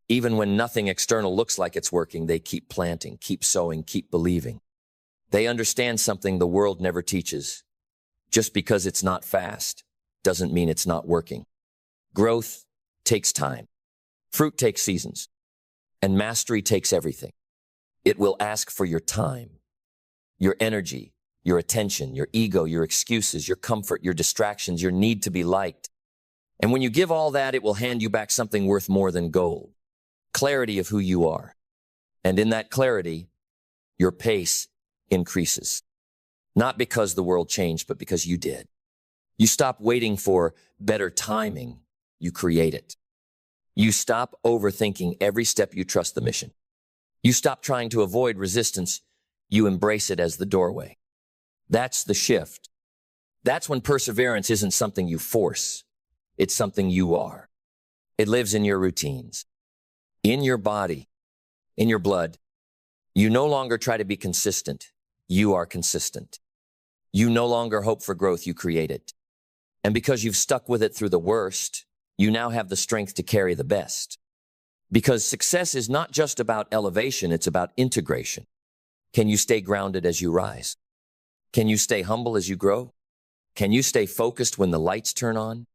even when nothing external looks like it's working. They keep planting, keep sowing, keep believing. They understand something the world never teaches. Just because it's not fast doesn't mean it's not working. Growth takes time. Fruit takes seasons. And mastery takes everything. It will ask for your time, your energy, your attention, your ego, your excuses, your comfort, your distractions, your need to be liked. And when you give all that, it will hand you back something worth more than gold. Clarity of who you are. And in that clarity, your pace increases. Not because the world changed, but because you did. You stop waiting for better timing. You create it. You stop overthinking every step. You trust the mission. You stop trying to avoid resistance. You embrace it as the doorway. That's the shift. That's when perseverance isn't something you force. It's something you are. It lives in your routines, in your body, in your blood. You no longer try to be consistent. You are consistent. You no longer hope for growth. You create it. And because you've stuck with it through the worst, you now have the strength to carry the best. Because success is not just about elevation, it's about integration. Can you stay grounded as you rise? Can you stay humble as you grow? Can you stay focused when the lights turn on?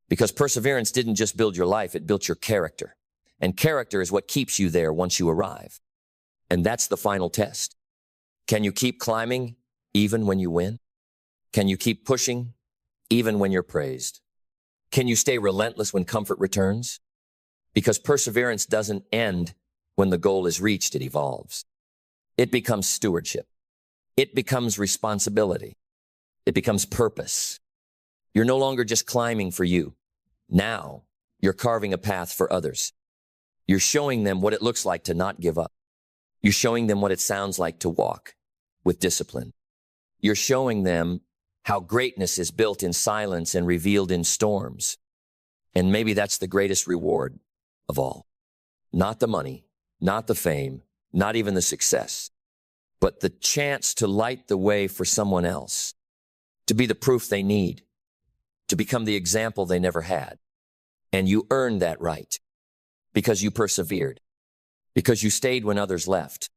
Because perseverance didn't just build your life, it built your character. And character is what keeps you there once you arrive. And that's the final test. Can you keep climbing even when you win? Can you keep pushing even when you're praised? Can you stay relentless when comfort returns? Because perseverance doesn't end when the goal is reached, it evolves. It becomes stewardship. It becomes responsibility. It becomes purpose. You're no longer just climbing for you. Now, you're carving a path for others. You're showing them what it looks like to not give up. You're showing them what it sounds like to walk with discipline. You're showing them how greatness is built in silence and revealed in storms. And maybe that's the greatest reward of all. Not the money, not the fame, not even the success, but the chance to light the way for someone else, to be the proof they need, to become the example they never had. And you earned that right because you persevered, because you stayed when others left,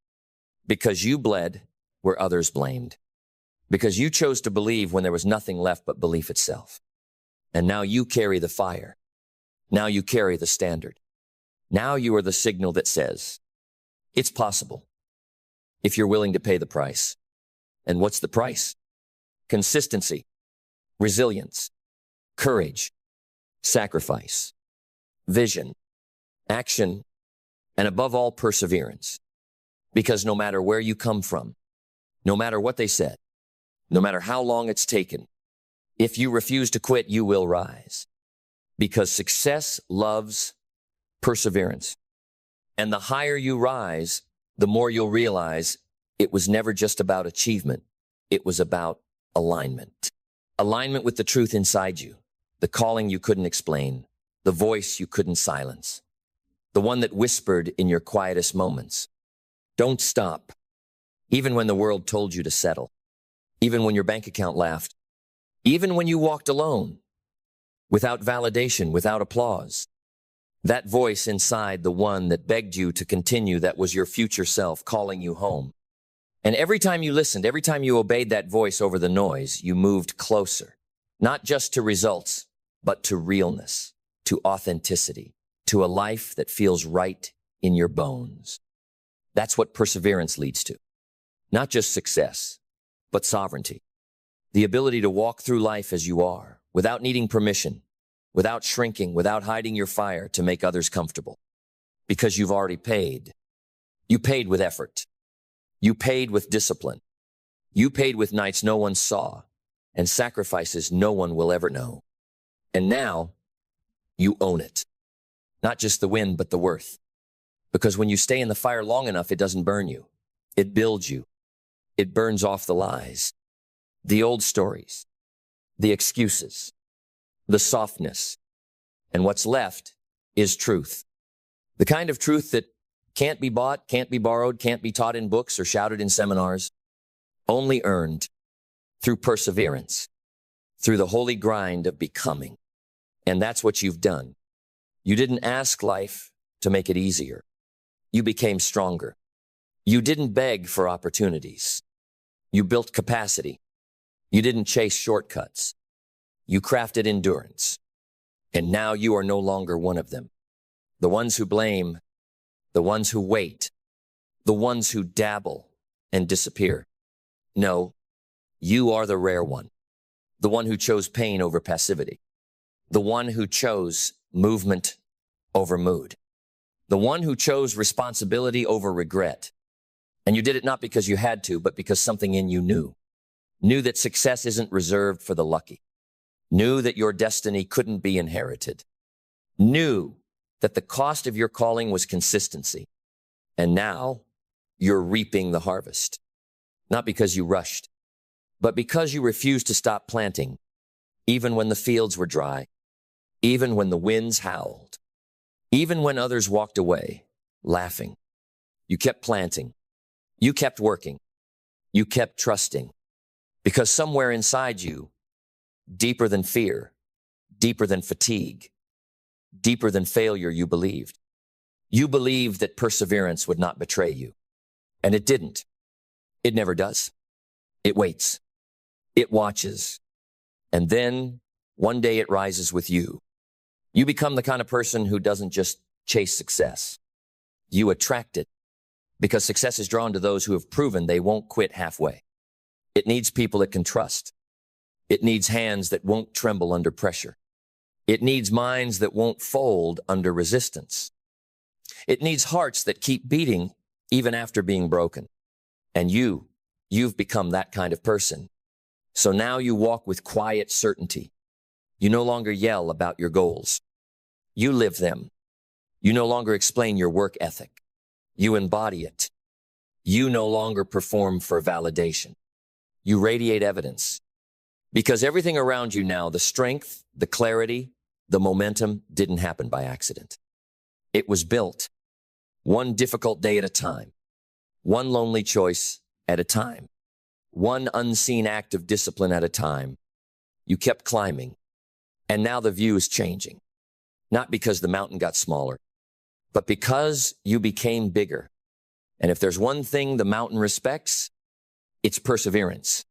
because you bled where others blamed, because you chose to believe when there was nothing left but belief itself. And now you carry the fire. Now you carry the standard. Now you are the signal that says, it's possible if you're willing to pay the price. And what's the price? Consistency, resilience, courage, sacrifice, vision, action, and above all, perseverance. Because no matter where you come from, no matter what they said, no matter how long it's taken, if you refuse to quit, you will rise. Because success loves perseverance. And the higher you rise, the more you'll realize it was never just about achievement. It was about alignment. Alignment with the truth inside you, the calling you couldn't explain, the voice you couldn't silence, the one that whispered in your quietest moments. Don't stop, even when the world told you to settle, even when your bank account laughed, even when you walked alone, without validation, without applause. That voice inside, the one that begged you to continue, that was your future self calling you home. And every time you listened, every time you obeyed that voice over the noise, you moved closer, not just to results, but to realness, to authenticity, to a life that feels right in your bones. That's what perseverance leads to. Not just success, but sovereignty. The ability to walk through life as you are, without needing permission, without shrinking, without hiding your fire to make others comfortable. Because you've already paid You paid with effort. You paid with discipline. You paid with nights no one saw and sacrifices no one will ever know. And now you own it. Not just the win, but the worth. Because when you stay in the fire long enough, it doesn't burn you. It builds you. It burns off the lies, the old stories, the excuses, the softness. And what's left is truth. The kind of truth that can't be bought, can't be borrowed, can't be taught in books or shouted in seminars, only earned through perseverance, through the holy grind of becoming. And that's what you've done. You didn't ask life to make it easier. You became stronger. You didn't beg for opportunities. You built capacity. You didn't chase shortcuts. You crafted endurance. And now you are no longer one of them. The ones who blame, the ones who wait, the ones who dabble and disappear. No, you are the rare one. The one who chose pain over passivity. The one who chose movement over mood. The one who chose responsibility over regret. And you did it not because you had to, but because something in you knew that success isn't reserved for the lucky, knew that your destiny couldn't be inherited, knew that the cost of your calling was consistency. And now you're reaping the harvest, not because you rushed, but because you refused to stop planting, even when the fields were dry, even when the winds howled, even when others walked away, laughing. You kept planting. You kept working. You kept trusting. Because somewhere inside you, deeper than fear, deeper than fatigue, deeper than failure, you believed. You believed that perseverance would not betray you. And it didn't. It never does. It waits. It watches. And then one day it rises with you. You become the kind of person who doesn't just chase success. You attract it. Because success is drawn to those who have proven they won't quit halfway. It needs people it can trust. It needs hands that won't tremble under pressure. It needs minds that won't fold under resistance. It needs hearts that keep beating even after being broken. And you've become that kind of person. So now you walk with quiet certainty. You no longer yell about your goals. You live them. You no longer explain your work ethic. You embody it. You no longer perform for validation. You radiate evidence. Because everything around you now, the strength, the clarity, the momentum, didn't happen by accident. It was built one difficult day at a time, one lonely choice at a time, one unseen act of discipline at a time. You kept climbing, and now the view is changing. Not because the mountain got smaller, but because you became bigger. And if there's one thing the mountain respects, it's perseverance.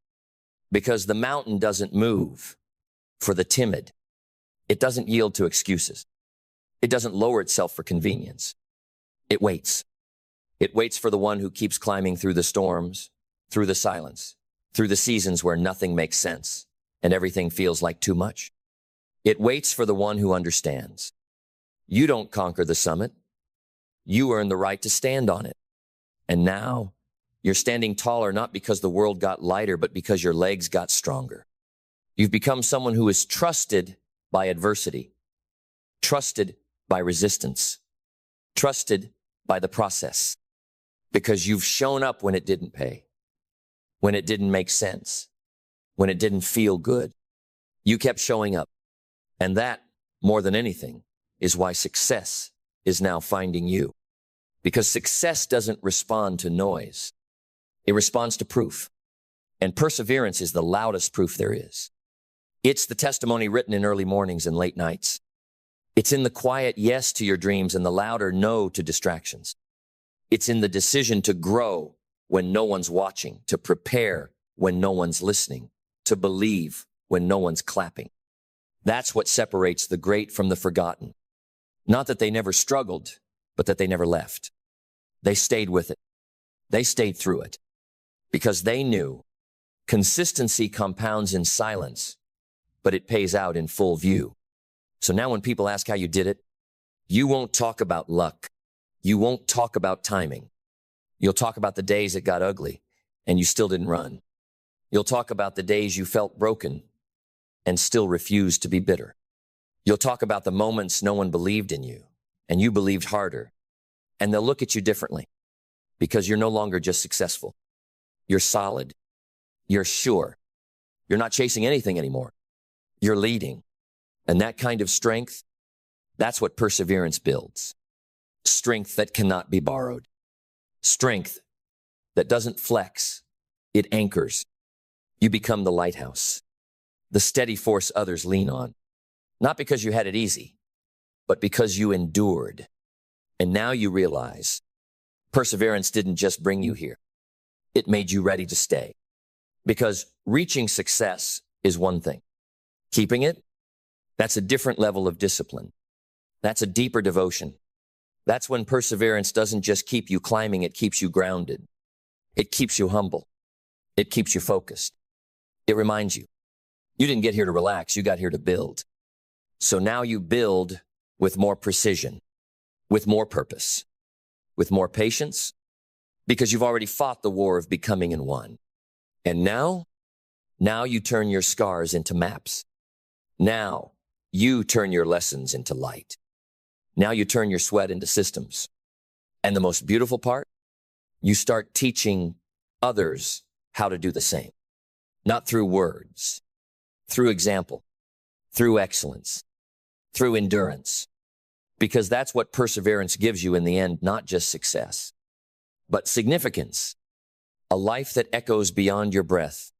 Because the mountain doesn't move for the timid. It doesn't yield to excuses. It doesn't lower itself for convenience. It waits. It waits for the one who keeps climbing through the storms, through the silence, through the seasons where nothing makes sense and everything feels like too much. It waits for the one who understands. You don't conquer the summit. You earn the right to stand on it. And now you're standing taller not because the world got lighter, but because your legs got stronger. You've become someone who is trusted by adversity, trusted by resistance, trusted by the process, because you've shown up when it didn't pay, when it didn't make sense, when it didn't feel good. You kept showing up. And that, more than anything, is why success is now finding you. Because success doesn't respond to noise. It responds to proof. And perseverance is the loudest proof there is. It's the testimony written in early mornings and late nights. It's in the quiet yes to your dreams and the louder no to distractions. It's in the decision to grow when no one's watching, to prepare when no one's listening, to believe when no one's clapping. That's what separates the great from the forgotten. Not that they never struggled, but that they never left. They stayed with it. They stayed through it. Because they knew consistency compounds in silence, but it pays out in full view. So now when people ask how you did it, you won't talk about luck. You won't talk about timing. You'll talk about the days it got ugly and you still didn't run. You'll talk about the days you felt broken and still refused to be bitter. You'll talk about the moments no one believed in you and you believed harder. And they'll look at you differently because you're no longer just successful. You're solid. You're sure. You're not chasing anything anymore. You're leading. And that kind of strength, that's what perseverance builds. Strength that cannot be borrowed. Strength that doesn't flex. It anchors. You become the lighthouse, the steady force others lean on. Not because you had it easy, but because you endured. And now you realize perseverance didn't just bring you here. It made you ready to stay. Because reaching success is one thing. Keeping it, that's a different level of discipline. That's a deeper devotion. That's when perseverance doesn't just keep you climbing, it keeps you grounded. It keeps you humble. It keeps you focused. It reminds you, you didn't get here to relax, you got here to build. So now you build with more precision, with more purpose, with more patience, because you've already fought the war of becoming and won. And now you turn your scars into maps. Now you turn your lessons into light. Now you turn your sweat into systems. And the most beautiful part, you start teaching others how to do the same. Not through words, through example, through excellence, through endurance. Because that's what perseverance gives you in the end, not just success, but significance. A life that echoes beyond your breath.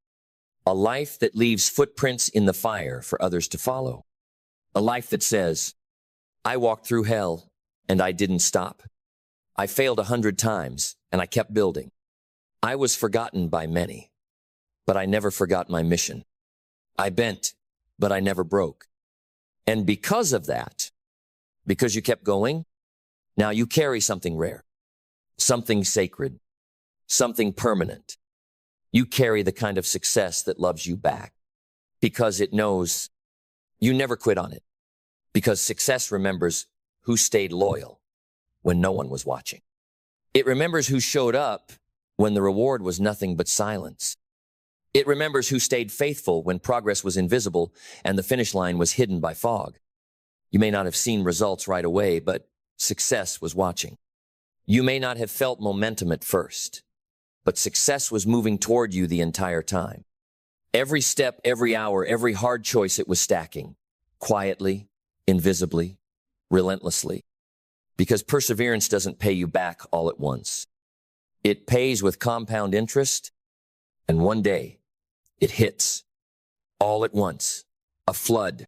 A life that leaves footprints in the fire for others to follow. A life that says, I walked through hell and I didn't stop. I failed 100 times and I kept building. I was forgotten by many, but I never forgot my mission. I bent, but I never broke. And because of that, because you kept going, now you carry something rare, something sacred, something permanent. You carry the kind of success that loves you back because it knows you never quit on it. Because success remembers who stayed loyal when no one was watching. It remembers who showed up when the reward was nothing but silence. It remembers who stayed faithful when progress was invisible and the finish line was hidden by fog. You may not have seen results right away, but success was watching. You may not have felt momentum at first, but success was moving toward you the entire time. Every step, every hour, every hard choice it was stacking, quietly, invisibly, relentlessly. Because perseverance doesn't pay you back all at once. It pays with compound interest, and one day, it hits. All at once. A flood.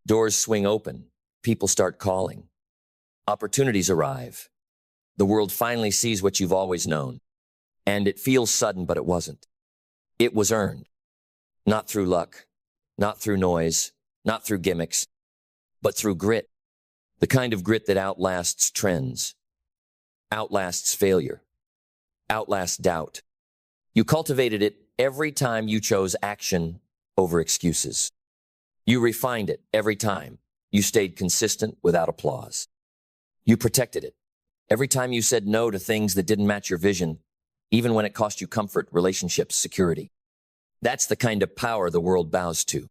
Doors swing open. People start calling. Opportunities arrive. The world finally sees what you've always known. And it feels sudden, but it wasn't. It was earned. Not through luck, not through noise, not through gimmicks, but through grit. The kind of grit that outlasts trends, outlasts failure, outlasts doubt. You cultivated it every time you chose action over excuses. You refined it every time you stayed consistent without applause. You protected it every time you said no to things that didn't match your vision, even when it cost you comfort, relationships, security. That's the kind of power the world bows to.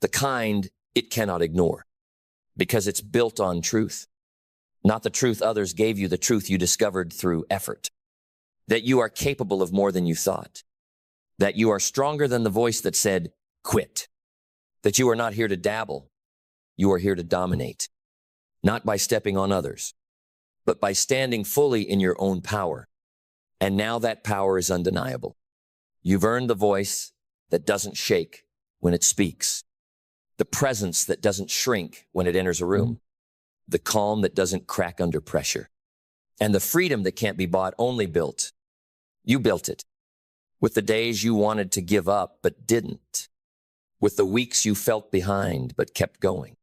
The kind it cannot ignore. Because it's built on truth. Not the truth others gave you, the truth you discovered through effort. That you are capable of more than you thought. That you are stronger than the voice that said, quit. That you are not here to dabble. You are here to dominate. Not by stepping on others, but by standing fully in your own power. And now that power is undeniable. You've earned the voice that doesn't shake when it speaks. The presence that doesn't shrink when it enters a room. The calm that doesn't crack under pressure. And the freedom that can't be bought, only built. You built it. With the days you wanted to give up but didn't. With the weeks you felt behind but kept going.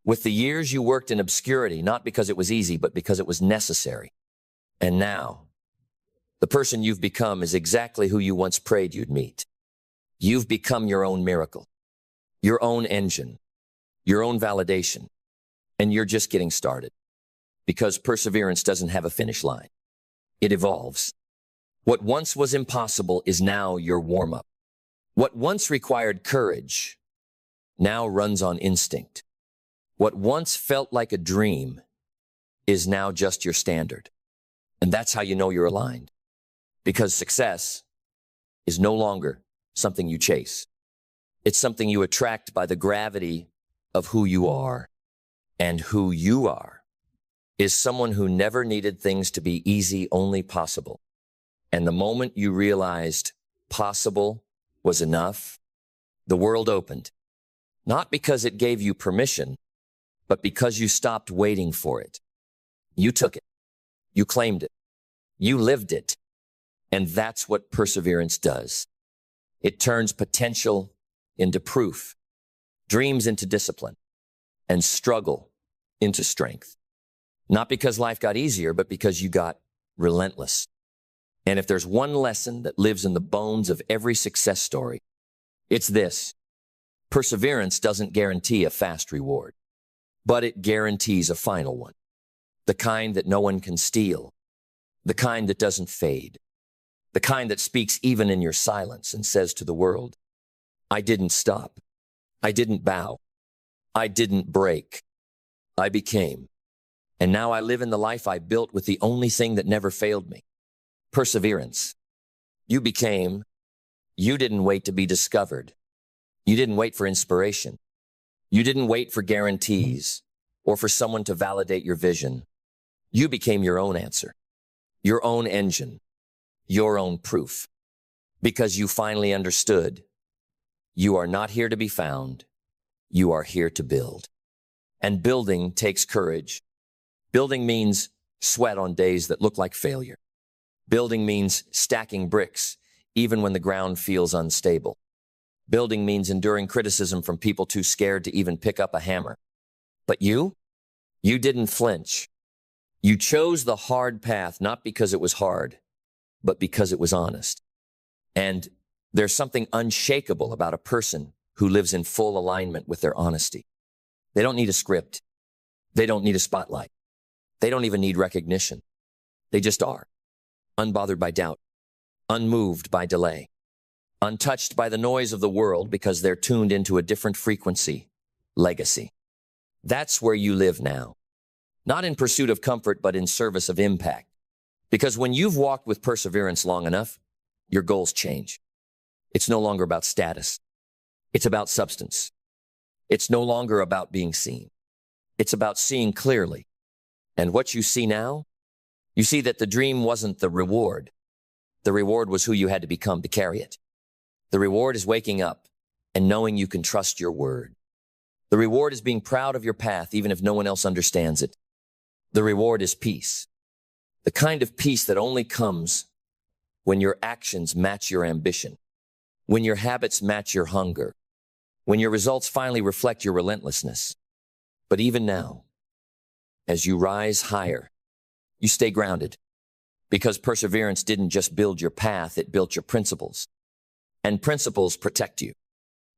With the years you worked in obscurity, not because it was easy, but because it was necessary. And now, the person you've become is exactly who you once prayed you'd meet. You've become your own miracle. Your own engine, your own validation, and you're just getting started because perseverance doesn't have a finish line. It evolves. What once was impossible is now your warm-up. What once required courage now runs on instinct. What once felt like a dream is now just your standard. And that's how you know you're aligned. Because success is no longer something you chase. It's something you attract by the gravity of who you are. And who you are is someone who never needed things to be easy, only possible. And the moment you realized possible was enough, the world opened. Not because it gave you permission, but because you stopped waiting for it. You took it. You claimed it. You lived it. And that's what perseverance does. It turns potential into proof, dreams into discipline, and struggle into strength. Not because life got easier, but because you got relentless. And if there's one lesson that lives in the bones of every success story, it's this. Perseverance doesn't guarantee a fast reward, but it guarantees a final one. The kind that no one can steal. The kind that doesn't fade. The kind that speaks even in your silence and says to the world, I didn't stop. I didn't bow. I didn't break. I became. And now I live in the life I built with the only thing that never failed me. Perseverance. You became. You didn't wait to be discovered. You didn't wait for inspiration. You didn't wait for guarantees or for someone to validate your vision. You became your own answer, your own engine, your own proof. Because you finally understood. You are not here to be found. You are here to build. And building takes courage. Building means sweat on days that look like failure. Building means stacking bricks, even when the ground feels unstable. Building means enduring criticism from people too scared to even pick up a hammer. But you didn't flinch. You chose the hard path, not because it was hard, but because it was honest. And there's something unshakable about a person who lives in full alignment with their honesty. They don't need a script. They don't need a spotlight. They don't even need recognition. They just are. Unbothered by doubt, unmoved by delay, untouched by the noise of the world because they're tuned into a different frequency, legacy. That's where you live now. Not in pursuit of comfort, but in service of impact. Because when you've walked with perseverance long enough, your goals change. It's no longer about status. It's about substance. It's no longer about being seen. It's about seeing clearly. And what you see now, you see that the dream wasn't the reward. The reward was who you had to become to carry it. The reward is waking up and knowing you can trust your word. The reward is being proud of your path, even if no one else understands it. The reward is peace. The kind of peace that only comes when your actions match your ambition, when your habits match your hunger, when your results finally reflect your relentlessness. But even now, as you rise higher, you stay grounded, because perseverance didn't just build your path, it built your principles. And principles protect you.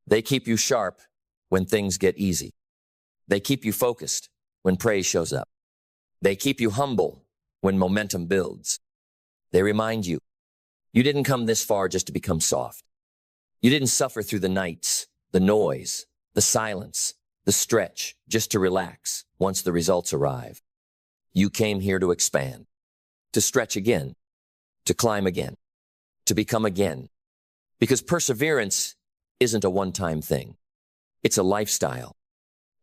They keep you sharp when things get easy. They keep you focused when praise shows up. They keep you humble when momentum builds. They remind you, you didn't come this far just to become soft. You didn't suffer through the nights, the noise, the silence, the stretch, just to relax once the results arrive. You came here to expand, to stretch again, to climb again, to become again. Because perseverance isn't a one-time thing. It's a lifestyle.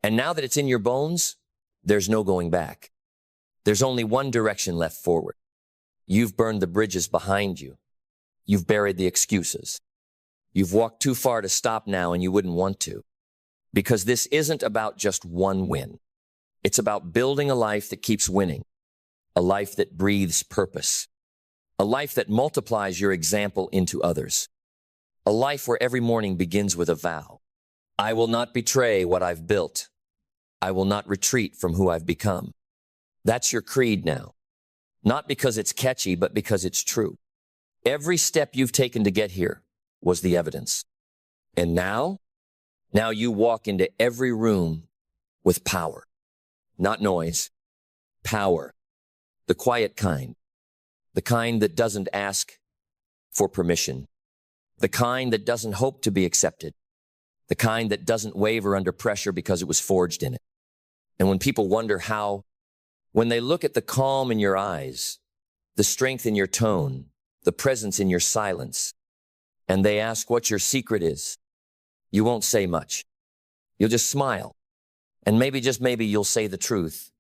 And now that it's in your bones, there's no going back. There's only one direction left forward. You've burned the bridges behind you. You've buried the excuses. You've walked too far to stop now, and you wouldn't want to. Because this isn't about just one win. It's about building a life that keeps winning. A life that breathes purpose. A life that multiplies your example into others. A life where every morning begins with a vow. I will not betray what I've built. I will not retreat from who I've become. That's your creed now. Not because it's catchy, but because it's true. Every step you've taken to get here was the evidence. And now you walk into every room with power. Not noise, power. The quiet kind. the kind that doesn't ask for permission, the kind that doesn't hope to be accepted, the kind that doesn't waver under pressure because it was forged in it. And when people wonder how, when they look at the calm in your eyes, the strength in your tone, the presence in your silence, and they ask what your secret is, you won't say much. You'll just smile. And maybe, just maybe, you'll say the truth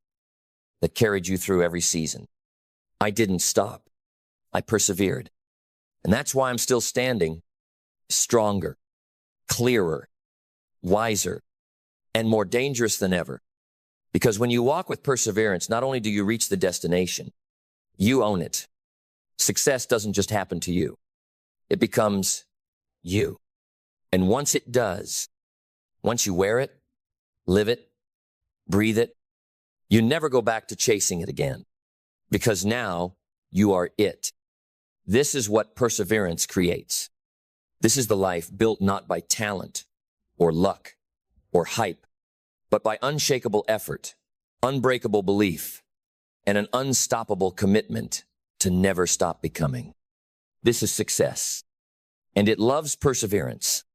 that carried you through every season. I didn't stop. I persevered. And that's why I'm still standing, stronger, clearer, wiser, and more dangerous than ever. Because when you walk with perseverance, not only do you reach the destination, you own it. Success doesn't just happen to you. It becomes you. And once it does, once you wear it, live it, breathe it, you never go back to chasing it again. Because now you are it. This is what perseverance creates. This is the life built not by talent or luck or hype, but by unshakable effort, unbreakable belief, and an unstoppable commitment to never stop becoming. This is success, and it loves perseverance.